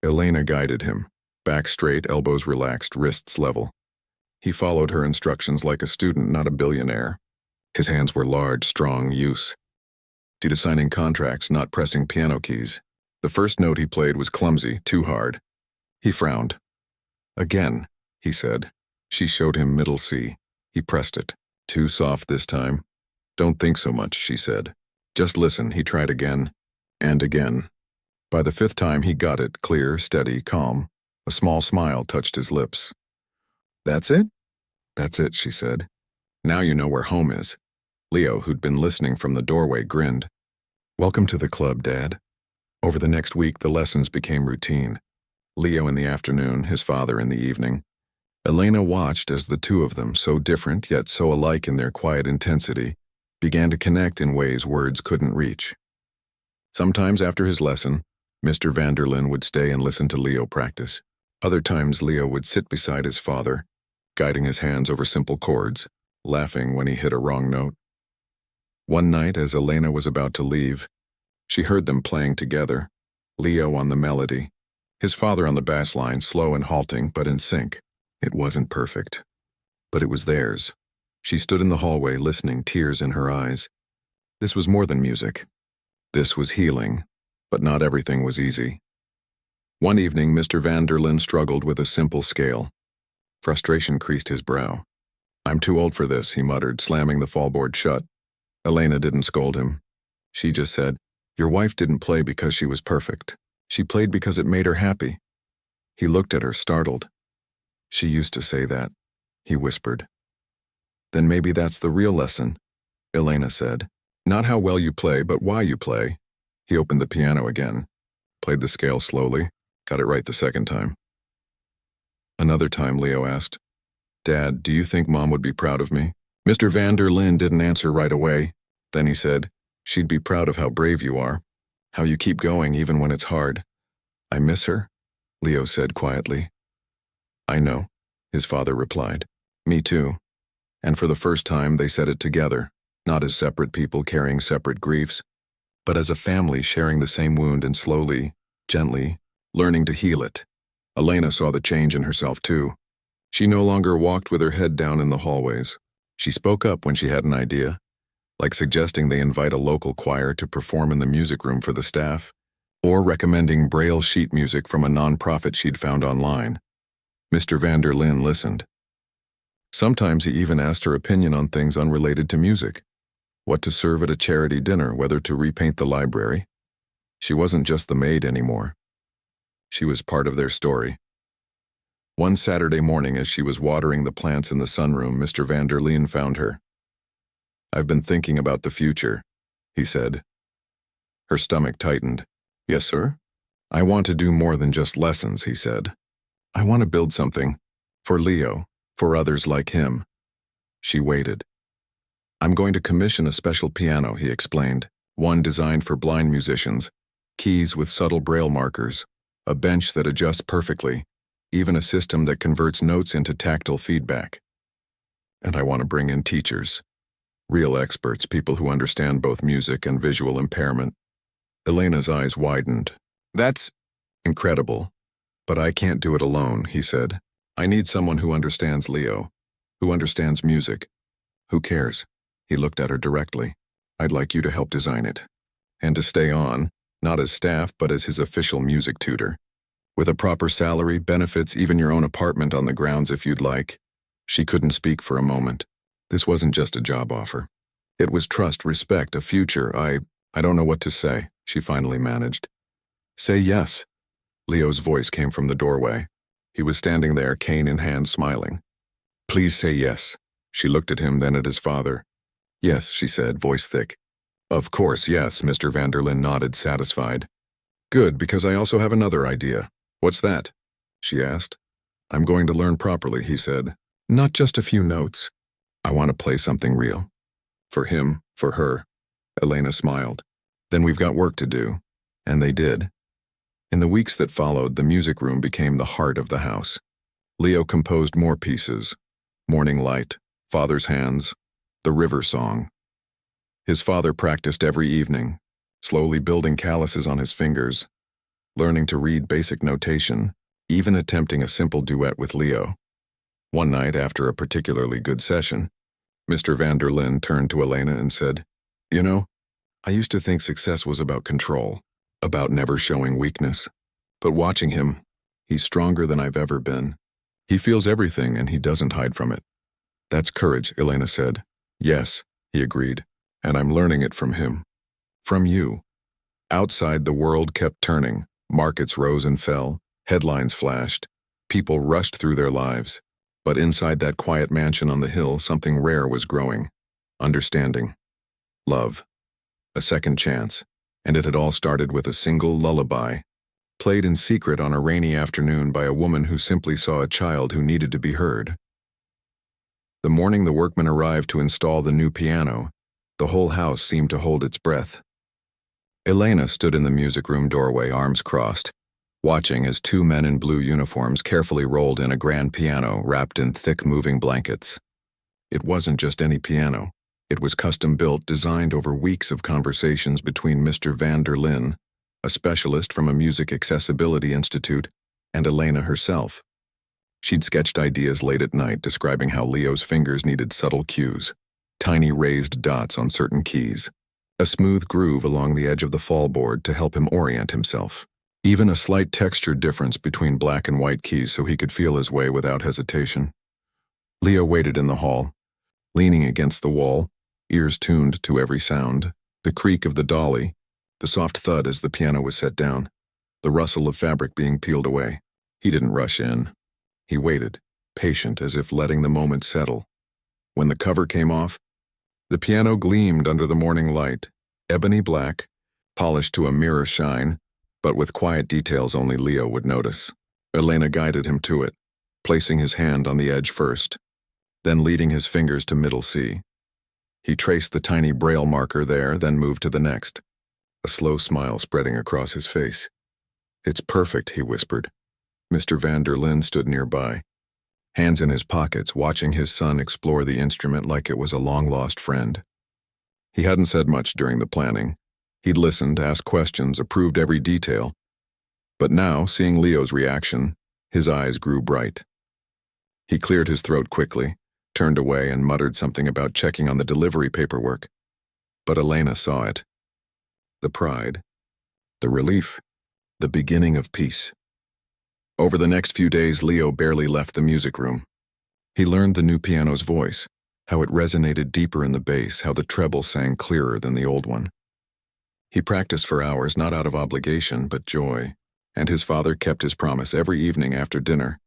Elena guided him, back straight, elbows relaxed, wrists level. He followed her instructions like a student, not a billionaire. His hands were large, strong, use. Due to signing contracts, not pressing piano keys. The first note he played was clumsy, too hard. He frowned. Again, he said. She showed him middle C. He pressed it. Too soft this time. Don't think so much, she said. Just listen, he tried again, and again. By the fifth time he got it, clear, steady, calm. A small smile touched his lips. That's it? That's it, she said. Now you know where home is. Leo, who'd been listening from the doorway, grinned. Welcome to the club, Dad. Over the next week, the lessons became routine. Leo in the afternoon, his father in the evening. Elena watched as the two of them, so different yet so alike in their quiet intensity, began to connect in ways words couldn't reach. Sometimes after his lesson, Mr. van der Linde would stay and listen to Leo practice. Other times Leo would sit beside his father, guiding his hands over simple chords, laughing when he hit a wrong note. One night, as Elena was about to leave, she heard them playing together, Leo on the melody, his father on the bass line, slow and halting but in sync. It wasn't perfect, but it was theirs. She stood in the hallway listening, tears in her eyes. This was more than music. This was healing, but not everything was easy. One evening, Mr. van der Linde struggled with a simple scale. Frustration creased his brow. I'm too old for this, he muttered, slamming the fallboard shut. Elena didn't scold him. She just said, your wife didn't play because she was perfect. She played because it made her happy. He looked at her, startled. She used to say that, he whispered. Then maybe that's the real lesson, Elena said. Not how well you play, but why you play. He opened the piano again, played the scale slowly, got it right the second time. Another time, Leo asked, Dad, do you think Mom would be proud of me? Mr. van der Linde didn't answer right away. Then he said, she'd be proud of how brave you are, how you keep going even when it's hard. I miss her, Leo said quietly. I know, his father replied. Me too. And for the first time, they said it together, not as separate people carrying separate griefs, but as a family sharing the same wound and slowly, gently, learning to heal it. Elena saw the change in herself too. She no longer walked with her head down in the hallways. She spoke up when she had an idea, like suggesting they invite a local choir to perform in the music room for the staff, or recommending Braille sheet music from a nonprofit she'd found online. Mr. van der Linde listened. Sometimes he even asked her opinion on things unrelated to music. What to serve at a charity dinner, whether to repaint the library. She wasn't just the maid anymore. She was part of their story. One Saturday morning, as she was watering the plants in the sunroom, Mr. van der Linde found her. I've been thinking about the future, he said. Her stomach tightened. Yes, sir? I want to do more than just lessons, he said. I want to build something. For Leo, for others like him. She waited. I'm going to commission a special piano, he explained. One designed for blind musicians. Keys with subtle braille markers. A bench that adjusts perfectly. Even a system that converts notes into tactile feedback. And I want to bring in teachers. Real experts, people who understand both music and visual impairment. Elena's eyes widened. That's incredible. But I can't do it alone, he said. I need someone who understands Leo, who understands music. Who cares? He looked at her directly. I'd like you to help design it. And to stay on, not as staff, but as his official music tutor. With a proper salary, benefits, even your own apartment on the grounds if you'd like. She couldn't speak for a moment. This wasn't just a job offer. It was trust, respect, a future. I don't know what to say, she finally managed. Say yes. Leo's voice came from the doorway. He was standing there, cane in hand, smiling. Please say yes. She looked at him, then at his father. Yes, she said, voice thick. Of course, yes, Mr. Vanderlyn nodded, satisfied. Good, because I also have another idea. What's that? She asked. I'm going to learn properly, he said. Not just a few notes. I want to play something real. For him, for her. Elena smiled. Then we've got work to do. And they did. In the weeks that followed, the music room became the heart of the house. Leo composed more pieces. Morning Light, Father's Hands, The River Song. His father practiced every evening, slowly building calluses on his fingers, learning to read basic notation, even attempting a simple duet with Leo. One night, after a particularly good session, Mr. Vanderlyn turned to Elena and said, You know, I used to think success was about control, about never showing weakness. But watching him, he's stronger than I've ever been. He feels everything and he doesn't hide from it. That's courage, Elena said. Yes, he agreed, and I'm learning it from him. From you. Outside, the world kept turning. Markets rose and fell. Headlines flashed. People rushed through their lives. But inside that quiet mansion on the hill, something rare was growing. Understanding. Love. A second chance. And it had all started with a single lullaby, played in secret on a rainy afternoon by a woman who simply saw a child who needed to be heard. The morning the workmen arrived to install the new piano, the whole house seemed to hold its breath. Elena stood in the music room doorway, arms crossed, watching as two men in blue uniforms carefully rolled in a grand piano wrapped in thick moving blankets. It wasn't just any piano. It was custom-built, designed over weeks of conversations between Mr. Vanderlyn, a specialist from a music accessibility institute, and Elena herself. She'd sketched ideas late at night describing how Leo's fingers needed subtle cues, tiny raised dots on certain keys, a smooth groove along the edge of the fallboard to help him orient himself, even a slight texture difference between black and white keys so he could feel his way without hesitation. Leo waited in the hall, leaning against the wall, ears tuned to every sound, the creak of the dolly, the soft thud as the piano was set down, the rustle of fabric being peeled away. He didn't rush in. He waited, patient as if letting the moment settle. When the cover came off, the piano gleamed under the morning light, ebony black, polished to a mirror shine, but with quiet details only Leo would notice. Elena guided him to it, placing his hand on the edge first, then leading his fingers to middle C. He traced the tiny braille marker there, then moved to the next, a slow smile spreading across his face. It's perfect, he whispered. Mr. Vanderlyn stood nearby, hands in his pockets, watching his son explore the instrument like it was a long-lost friend. He hadn't said much during the planning. He'd listened, asked questions, approved every detail. But now, seeing Leo's reaction, his eyes grew bright. He cleared his throat quickly, turned away and muttered something about checking on the delivery paperwork. But Elena saw it. The pride, the relief, the beginning of peace. Over the next few days, Leo barely left the music room. He learned the new piano's voice, how it resonated deeper in the bass, how the treble sang clearer than the old one. He practiced for hours, not out of obligation, but joy, and his father kept his promise. Every evening after dinner,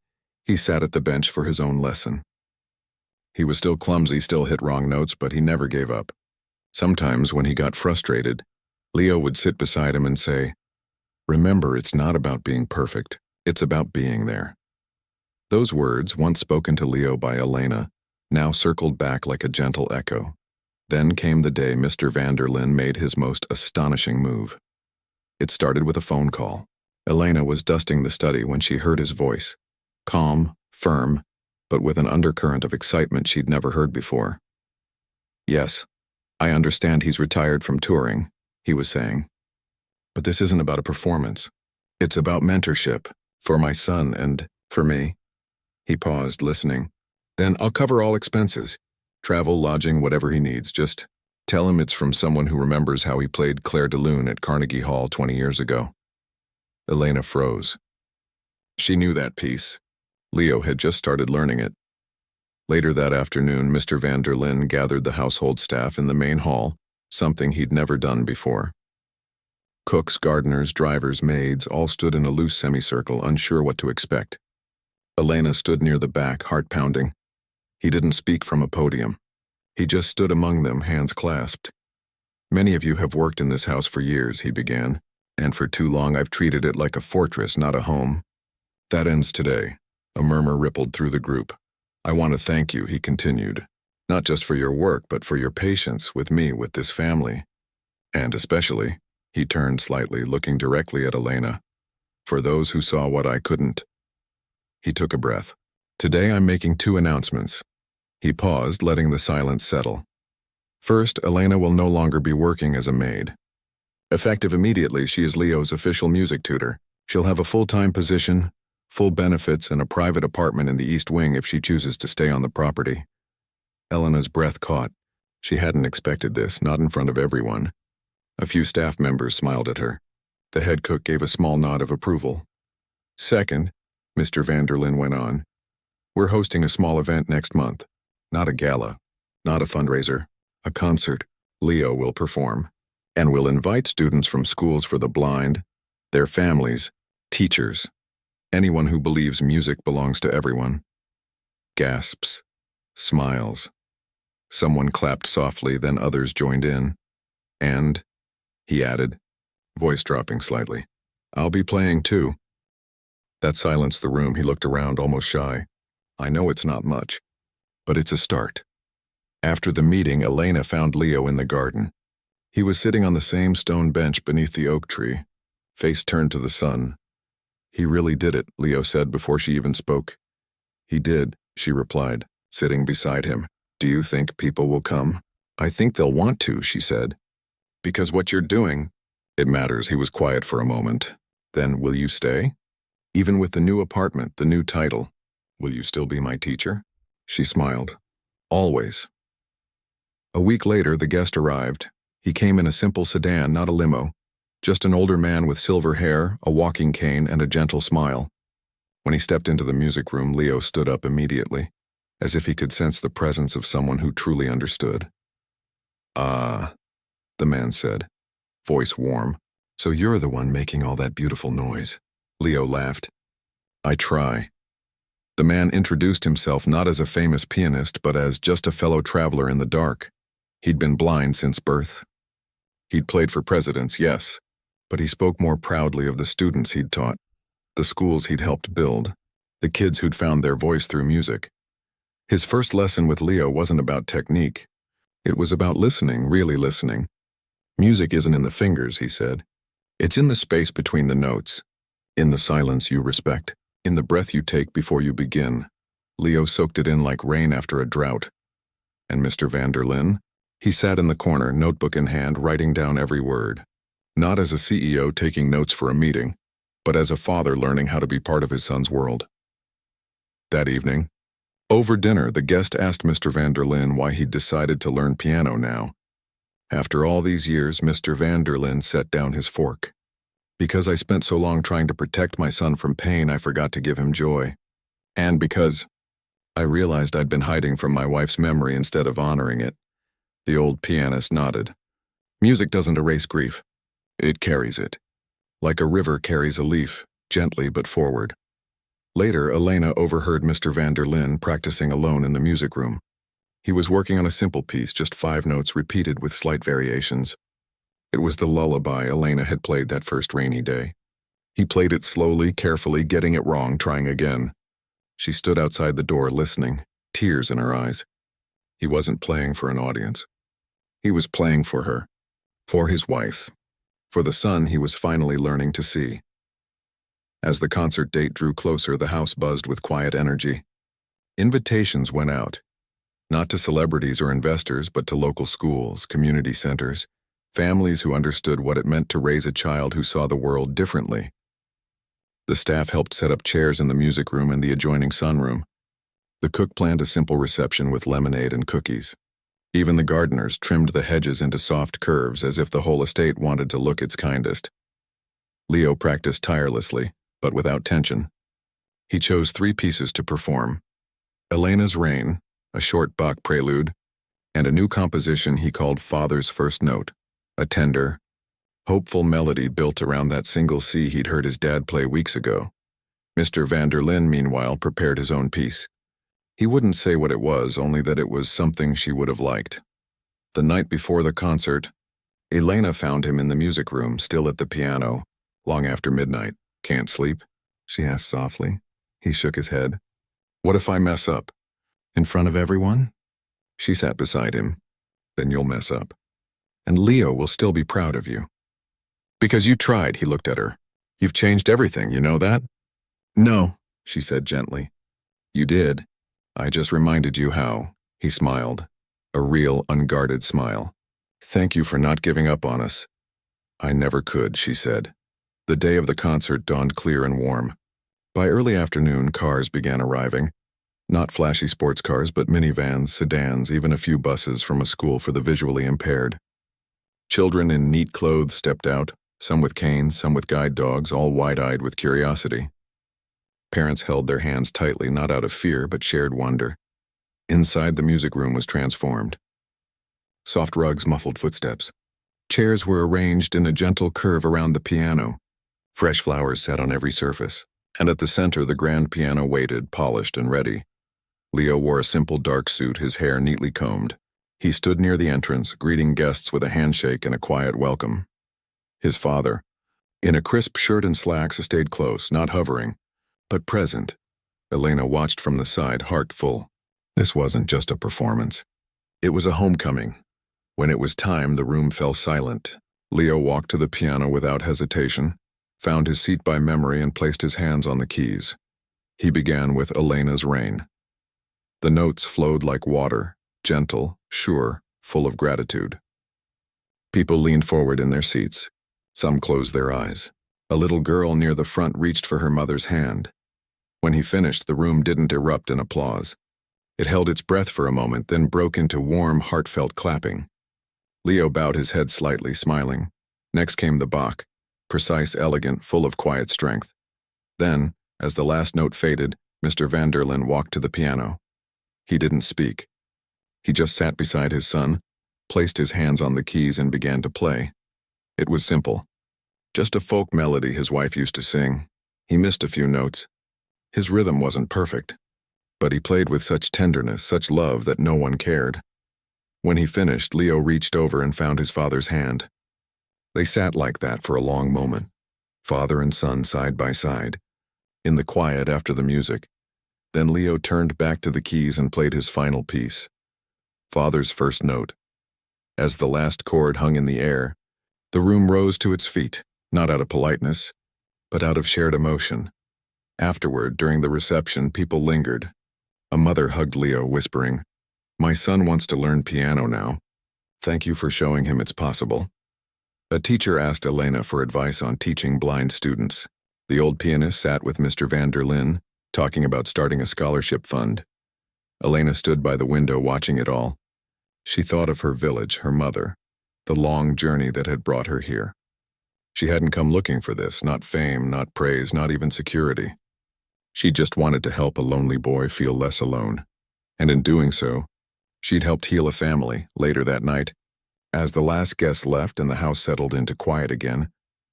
he sat at the bench for his own lesson. He was still clumsy, still hit wrong notes, but he never gave up. Sometimes, when he got frustrated, Leo would sit beside him and say, "Remember, it's not about being perfect. It's about being there." Those words, once spoken to Leo by Elena, now circled back like a gentle echo. Then came the day Mr. Vanderlyn made his most astonishing move. It started with a phone call. Elena was dusting the study when she heard his voice, calm, firm, but with an undercurrent of excitement she'd never heard before. "Yes, I understand he's retired from touring," he was saying. "But this isn't about a performance. It's about mentorship, for my son and for me." He paused, listening. "Then I'll cover all expenses. Travel, lodging, whatever he needs. Just tell him it's from someone who remembers how he played Claire de Lune at Carnegie Hall 20 years ago." Elena froze. She knew that piece. Leo had just started learning it. Later that afternoon, Mr. van der Linde gathered the household staff in the main hall, something he'd never done before. Cooks, gardeners, drivers, maids all stood in a loose semicircle, unsure what to expect. Elena stood near the back, heart pounding. He didn't speak from a podium. He just stood among them, hands clasped. "Many of you have worked in this house for years," he began, "and for too long I've treated it like a fortress, not a home. That ends today." A murmur rippled through the group. "I want to thank you," he continued, "not just for your work, but for your patience with me, with this family. And especially," he turned slightly, looking directly at Elena, "for those who saw what I couldn't." He took a breath. "Today I'm making 2 announcements." He paused, letting the silence settle. "First, Elena will no longer be working as a maid. Effective immediately, she is Leo's official music tutor. She'll have a full-time position, full benefits, and a private apartment in the East Wing if she chooses to stay on the property." Elena's breath caught. She hadn't expected this, not in front of everyone. A few staff members smiled at her. The head cook gave a small nod of approval. "Second," Mr. van der Linde went on, "we're hosting a small event next month. Not a gala, not a fundraiser, a concert. Leo will perform, and we'll invite students from schools for the blind, their families, teachers, anyone who believes music belongs to everyone." Gasps. Smiles. Someone clapped softly, then others joined in. "And," he added, voice dropping slightly, "I'll be playing too." That silenced the room. He looked around, almost shy. "I know it's not much, but it's a start." After the meeting, Elena found Leo in the garden. He was sitting on the same stone bench beneath the oak tree, face turned to the sun. "He really did it," Leo said before she even spoke. "He did," she replied, sitting beside him. "Do you think people will come?" "I think they'll want to," she said. "Because what you're doing, it matters." He was quiet for a moment. "Then will you stay? Even with the new apartment, the new title, will you still be my teacher?" She smiled. "Always." A week later, the guest arrived. He came in a simple sedan, not a limo. Just an older man with silver hair, a walking cane, and a gentle smile. When he stepped into the music room, Leo stood up immediately, as if he could sense the presence of someone who truly understood. "Ah," the man said, voice warm. "So you're the one making all that beautiful noise." Leo laughed. "I try." The man introduced himself not as a famous pianist, but as just a fellow traveler in the dark. He'd been blind since birth. He'd played for presidents, yes, but he spoke more proudly of the students he'd taught, the schools he'd helped build, the kids who'd found their voice through music. His first lesson with Leo wasn't about technique. It was about listening, really listening. "Music isn't in the fingers," he said. "It's in the space between the notes, in the silence you respect, in the breath you take before you begin." Leo soaked it in like rain after a drought. And Mr. van der Linde? He sat in the corner, notebook in hand, writing down every word. Not as a CEO taking notes for a meeting, but as a father learning how to be part of his son's world. That evening, over dinner, the guest asked Mr. van der Linde why he'd decided to learn piano now. After all these years, Mr. van der Linde set down his fork. "Because I spent so long trying to protect my son from pain, I forgot to give him joy. And because I realized I'd been hiding from my wife's memory instead of honoring it." The old pianist nodded. "Music doesn't erase grief. It carries it. Like a river carries a leaf, gently but forward." Later, Elena overheard Mr. van der Linde practicing alone in the music room. He was working on a simple piece, just 5 notes repeated with slight variations. It was the lullaby Elena had played that first rainy day. He played it slowly, carefully, getting it wrong, trying again. She stood outside the door listening, tears in her eyes. He wasn't playing for an audience. He was playing for her, for his wife, for the son he was finally learning to see. As the concert date drew closer, the house buzzed with quiet energy. Invitations went out, not to celebrities or investors, but to local schools, community centers, families who understood what it meant to raise a child who saw the world differently. The staff helped set up chairs in the music room and the adjoining sunroom. The cook planned a simple reception with lemonade and cookies. Even the gardeners trimmed the hedges into soft curves as if the whole estate wanted to look its kindest. Leo practiced tirelessly, but without tension. He chose 3 pieces to perform: Elena's Rain, a short Bach prelude, and a new composition he called Father's First Note, a tender, hopeful melody built around that single C he'd heard his dad play weeks ago. Mr. van der Linde, meanwhile, prepared his own piece. He wouldn't say what it was, only that it was something she would have liked. The night before the concert, Elena found him in the music room, still at the piano, long after midnight. "Can't sleep?" she asked softly. He shook his head. "What if I mess up? In front of everyone?" She sat beside him. "Then you'll mess up. And Leo will still be proud of you. Because you tried," he looked at her. "You've changed everything, you know that?" "No," she said gently. "You did. I just reminded you how." He smiled, a real, unguarded smile. "Thank you for not giving up on us." "I never could," she said. The day of the concert dawned clear and warm. By early afternoon, cars began arriving. Not flashy sports cars, but minivans, sedans, even a few buses from a school for the visually impaired. Children in neat clothes stepped out, some with canes, some with guide dogs, all wide-eyed with curiosity. Parents held their hands tightly, not out of fear, but shared wonder. Inside, the music room was transformed. Soft rugs muffled footsteps. Chairs were arranged in a gentle curve around the piano. Fresh flowers sat on every surface. And at the center, the grand piano waited, polished and ready. Leo wore a simple dark suit, his hair neatly combed. He stood near the entrance, greeting guests with a handshake and a quiet welcome. His father, in a crisp shirt and slacks, stayed close, not hovering, but present. Elena watched from the side, heart full. This wasn't just a performance. It was a homecoming. When it was time, the room fell silent. Leo walked to the piano without hesitation, found his seat by memory, and placed his hands on the keys. He began with Elena's Rain. The notes flowed like water, gentle, sure, full of gratitude. People leaned forward in their seats. Some closed their eyes. A little girl near the front reached for her mother's hand. When he finished, the room didn't erupt in applause. It held its breath for a moment, then broke into warm, heartfelt clapping. Leo bowed his head slightly, smiling. Next came the Bach, precise, elegant, full of quiet strength. Then, as the last note faded, Mr. van der Linde walked to the piano. He didn't speak. He just sat beside his son, placed his hands on the keys, and began to play. It was simple. Just a folk melody his wife used to sing. He missed a few notes. His rhythm wasn't perfect, but he played with such tenderness, such love that no one cared. When he finished, Leo reached over and found his father's hand. They sat like that for a long moment, father and son side by side, in the quiet after the music. Then Leo turned back to the keys and played his final piece, Father's First Note. As the last chord hung in the air, the room rose to its feet, not out of politeness, but out of shared emotion. Afterward, during the reception, people lingered. A mother hugged Leo, whispering, "My son wants to learn piano now. Thank you for showing him it's possible." A teacher asked Elena for advice on teaching blind students. The old pianist sat with Mr. van der Linde, talking about starting a scholarship fund. Elena stood by the window watching it all. She thought of her village, her mother, the long journey that had brought her here. She hadn't come looking for this, not fame, not praise, not even security. She just wanted to help a lonely boy feel less alone. And in doing so, she'd helped heal a family. Later that night, as the last guest left and the house settled into quiet again,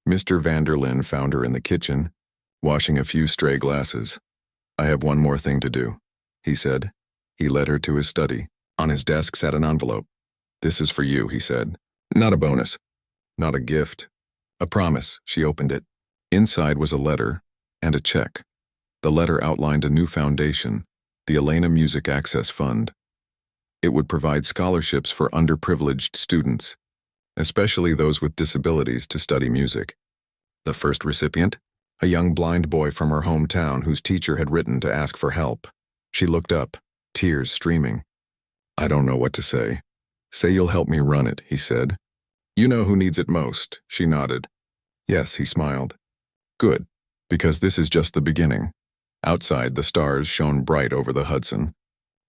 Mr. van der Linde found her in the kitchen, washing a few stray glasses. "I have one more thing to do," he said. He led her to his study. On his desk sat an envelope. "This is for you," he said. "Not a bonus. Not a gift. A promise." She opened it. Inside was a letter and a check. The letter outlined a new foundation, the Elena Music Access Fund. It would provide scholarships for underprivileged students, especially those with disabilities, to study music. The first recipient, a young blind boy from her hometown whose teacher had written to ask for help. She looked up, tears streaming. I don't know what to say. Say you'll help me run it, he said. You know who needs it most, she nodded. Yes, he smiled. Good, because this is just the beginning. Outside, the stars shone bright over the Hudson.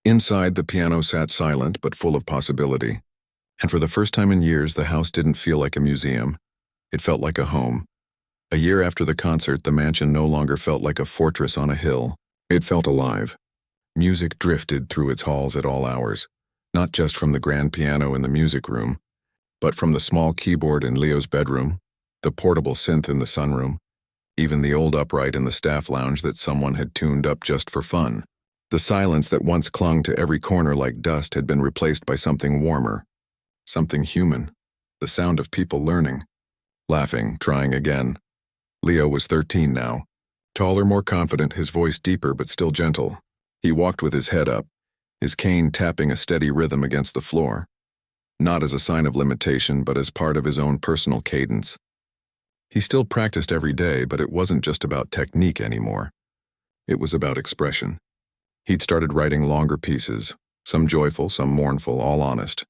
Inside, the piano sat silent but full of possibility. And for the first time in years, the house didn't feel like a museum. It felt like a home. A year after the concert, the mansion no longer felt like a fortress on a hill. It felt alive. Music drifted through its halls at all hours, not just from the grand piano in the music room, but from the small keyboard in Leo's bedroom, the portable synth in the sunroom, even the old upright in the staff lounge that someone had tuned up just for fun. The silence that once clung to every corner like dust had been replaced by something warmer, something human, the sound of people learning, laughing, trying again. Leo was 13 now, taller, more confident, his voice deeper but still gentle. He walked with his head up, his cane tapping a steady rhythm against the floor, not as a sign of limitation but as part of his own personal cadence. He still practiced every day, but it wasn't just about technique anymore. It was about expression. He'd started writing longer pieces, some joyful, some mournful, all honest.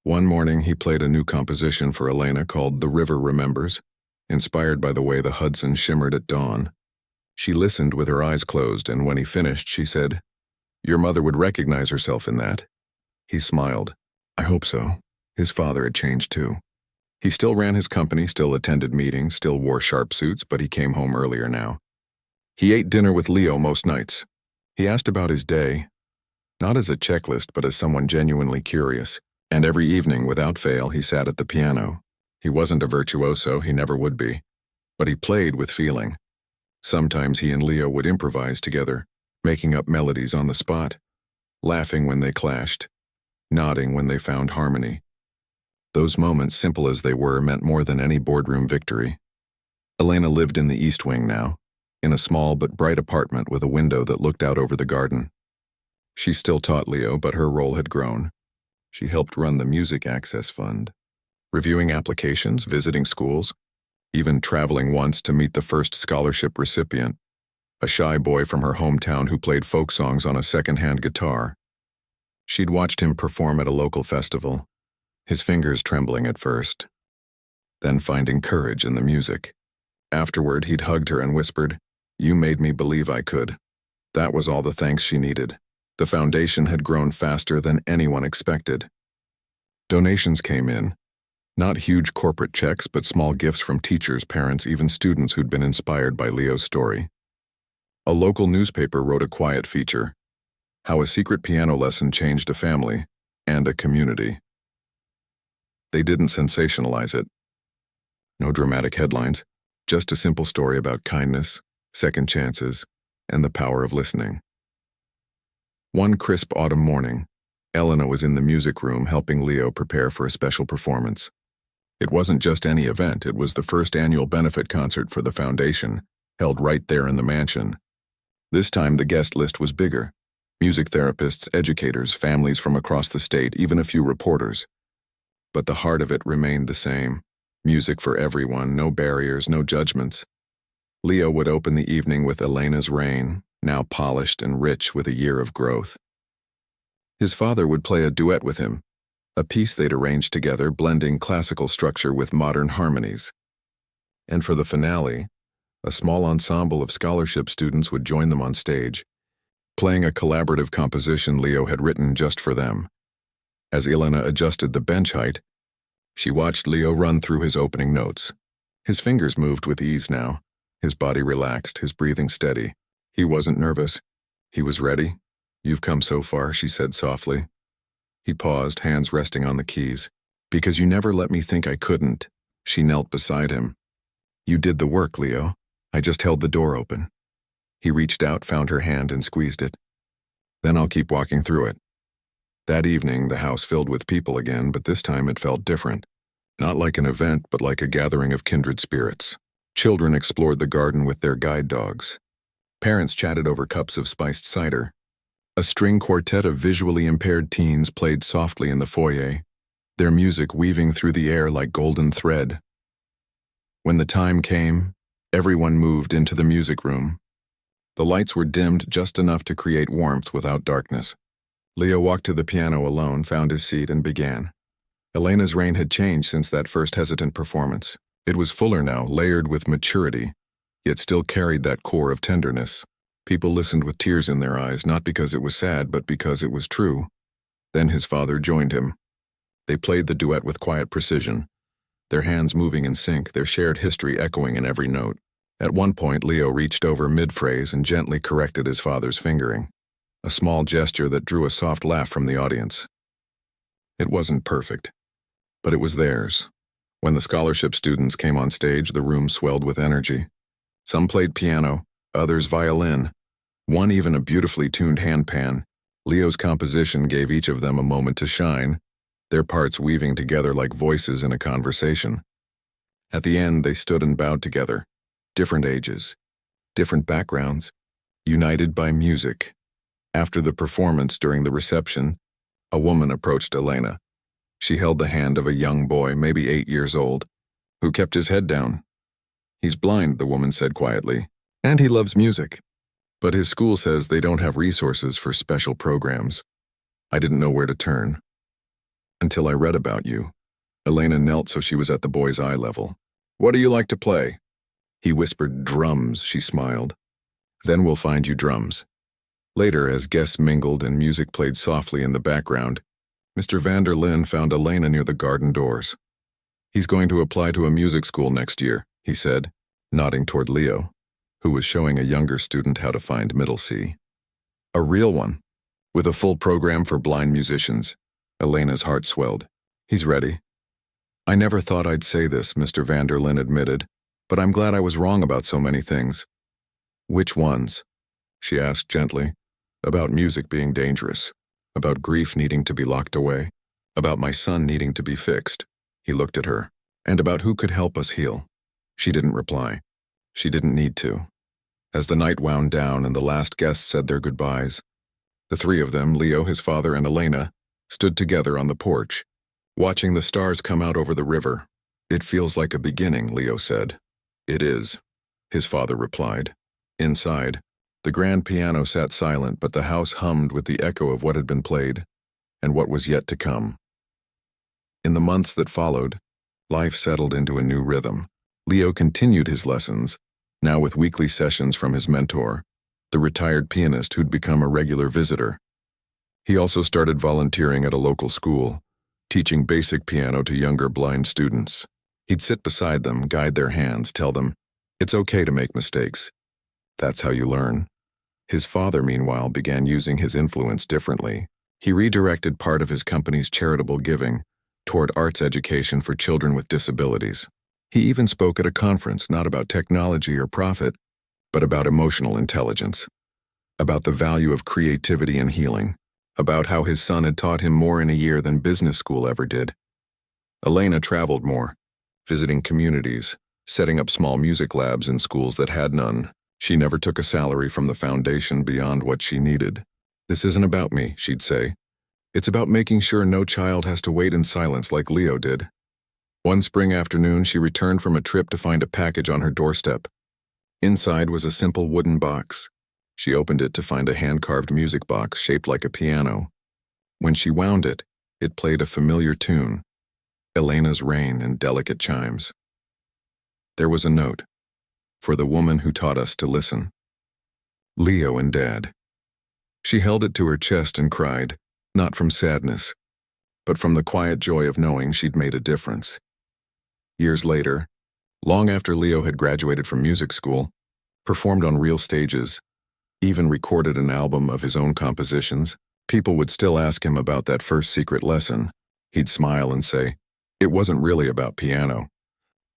One morning he played a new composition for Elena called The River Remembers, inspired by the way the Hudson shimmered at dawn. She listened with her eyes closed, and when he finished, she said, "Your mother would recognize herself in that." He smiled. I hope so. His father had changed too. He still ran his company, still attended meetings, still wore sharp suits, but he came home earlier now. He ate dinner with Leo most nights. He asked about his day, not as a checklist, but as someone genuinely curious. And every evening, without fail, he sat at the piano. He wasn't a virtuoso, he never would be. But he played with feeling. Sometimes he and Leo would improvise together, making up melodies on the spot, laughing when they clashed, nodding when they found harmony. Those moments, simple as they were, meant more than any boardroom victory. Elena lived in the East Wing now, in a small but bright apartment with a window that looked out over the garden. She still taught Leo, but her role had grown. She helped run the Music Access Fund, reviewing applications, visiting schools, even traveling once to meet the first scholarship recipient, a shy boy from her hometown who played folk songs on a second-hand guitar. She'd watched him perform at a local festival, his fingers trembling at first, then finding courage in the music. Afterward, he'd hugged her and whispered, "You made me believe I could." That was all the thanks she needed. The foundation had grown faster than anyone expected. Donations came in, not huge corporate checks, but small gifts from teachers, parents, even students who'd been inspired by Leo's story. A local newspaper wrote a quiet feature, how a secret piano lesson changed a family and a community. They didn't sensationalize it. No dramatic headlines, just a simple story about kindness, second chances, and the power of listening. One crisp autumn morning, Elena was in the music room helping Leo prepare for a special performance. It wasn't just any event, it was the first annual benefit concert for the foundation, held right there in the mansion. This time the guest list was bigger. Music therapists, educators, families from across the state, even a few reporters. But the heart of it remained the same. Music for everyone, no barriers, no judgments. Leo would open the evening with Elena's Rain, now polished and rich with a year of growth. His father would play a duet with him, a piece they'd arranged together, blending classical structure with modern harmonies. And for the finale, a small ensemble of scholarship students would join them on stage, playing a collaborative composition Leo had written just for them. As Elena adjusted the bench height, she watched Leo run through his opening notes. His fingers moved with ease now, his body relaxed, his breathing steady. He wasn't nervous. He was ready. "You've come so far," she said softly. He paused, hands resting on the keys. "Because you never let me think I couldn't." She knelt beside him. "You did the work, Leo. I just held the door open." He reached out, found her hand, and squeezed it. "Then I'll keep walking through it." That evening, the house filled with people again, but this time it felt different. Not like an event, but like a gathering of kindred spirits. Children explored the garden with their guide dogs. Parents chatted over cups of spiced cider. A string quartet of visually impaired teens played softly in the foyer, their music weaving through the air like golden thread. When the time came, everyone moved into the music room. The lights were dimmed just enough to create warmth without darkness. Leo walked to the piano alone, found his seat, and began. Elena's reign had changed since that first hesitant performance. It was fuller now, layered with maturity, yet still carried that core of tenderness. People listened with tears in their eyes, not because it was sad, but because it was true. Then his father joined him. They played the duet with quiet precision, their hands moving in sync, their shared history echoing in every note. At one point, Leo reached over mid-phrase and gently corrected his father's fingering, a small gesture that drew a soft laugh from the audience. It wasn't perfect, but it was theirs. When the scholarship students came on stage, the room swelled with energy. Some played piano, others violin, one even a beautifully tuned handpan. Leo's composition gave each of them a moment to shine, their parts weaving together like voices in a conversation. At the end, they stood and bowed together, different ages, different backgrounds, united by music. After the performance, during the reception, a woman approached Elena. She held the hand of a young boy, maybe 8 years old, who kept his head down. "He's blind," the woman said quietly, "and he loves music. But his school says they don't have resources for special programs." I didn't know where to turn. Until I read about you. Elena knelt so she was at the boy's eye level. "What do you like to play?" He whispered, "Drums," she smiled. "Then we'll find you drums." Later, as guests mingled and music played softly in the background, Mr. van der Linde found Elena near the garden doors. "He's going to apply to a music school next year," he said, nodding toward Leo, who was showing a younger student how to find middle C. "A real one, with a full program for blind musicians." Elena's heart swelled. "He's ready." "I never thought I'd say this," Mr. van der Linde admitted, "but I'm glad I was wrong about so many things." "Which ones?" she asked gently. "About music being dangerous, about grief needing to be locked away, about my son needing to be fixed." He looked at her. "And about who could help us heal." She didn't reply. She didn't need to. As the night wound down and the last guests said their goodbyes, the three of them, Leo, his father, and Elena, stood together on the porch, watching the stars come out over the river. "It feels like a beginning," Leo said. "It is," his father replied. Inside, the grand piano sat silent, but the house hummed with the echo of what had been played and what was yet to come. In the months that followed, life settled into a new rhythm. Leo continued his lessons, now with weekly sessions from his mentor, the retired pianist who'd become a regular visitor. He also started volunteering at a local school, teaching basic piano to younger blind students. He'd sit beside them, guide their hands, tell them, "It's okay to make mistakes. That's how you learn." His father, meanwhile, began using his influence differently. He redirected part of his company's charitable giving toward arts education for children with disabilities. He even spoke at a conference not about technology or profit, but about emotional intelligence, about the value of creativity and healing, about how his son had taught him more in a year than business school ever did. Elena traveled more, visiting communities, setting up small music labs in schools that had none. She never took a salary from the foundation beyond what she needed. "This isn't about me," she'd say. "It's about making sure no child has to wait in silence like Leo did." One spring afternoon, she returned from a trip to find a package on her doorstep. Inside was a simple wooden box. She opened it to find a hand-carved music box shaped like a piano. When she wound it, it played a familiar tune, Elena's Reign in delicate chimes. There was a note, "For the woman who taught us to listen." Leo and Dad. She held it to her chest and cried, not from sadness, but from the quiet joy of knowing she'd made a difference. Years later, long after Leo had graduated from music school, performed on real stages, even recorded an album of his own compositions, people would still ask him about that first secret lesson. He'd smile and say, "It wasn't really about piano.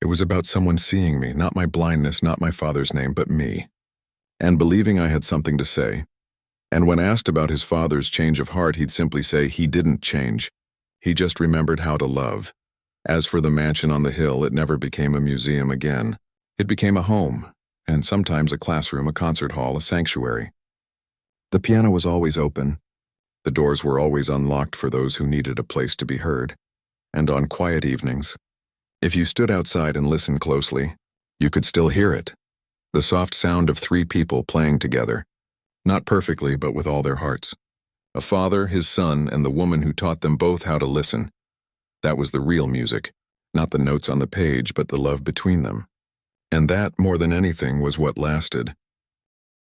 It was about someone seeing me, not my blindness, not my father's name, but me," and believing I had something to say. And when asked about his father's change of heart, he'd simply say he didn't change. He just remembered how to love. As for the mansion on the hill, it never became a museum again. It became a home, and sometimes a classroom, a concert hall, a sanctuary. The piano was always open. The doors were always unlocked for those who needed a place to be heard. And on quiet evenings, if you stood outside and listened closely, you could still hear it. The soft sound of three people playing together. Not perfectly, but with all their hearts. A father, his son, and the woman who taught them both how to listen. That was the real music. Not the notes on the page, but the love between them. And that, more than anything, was what lasted.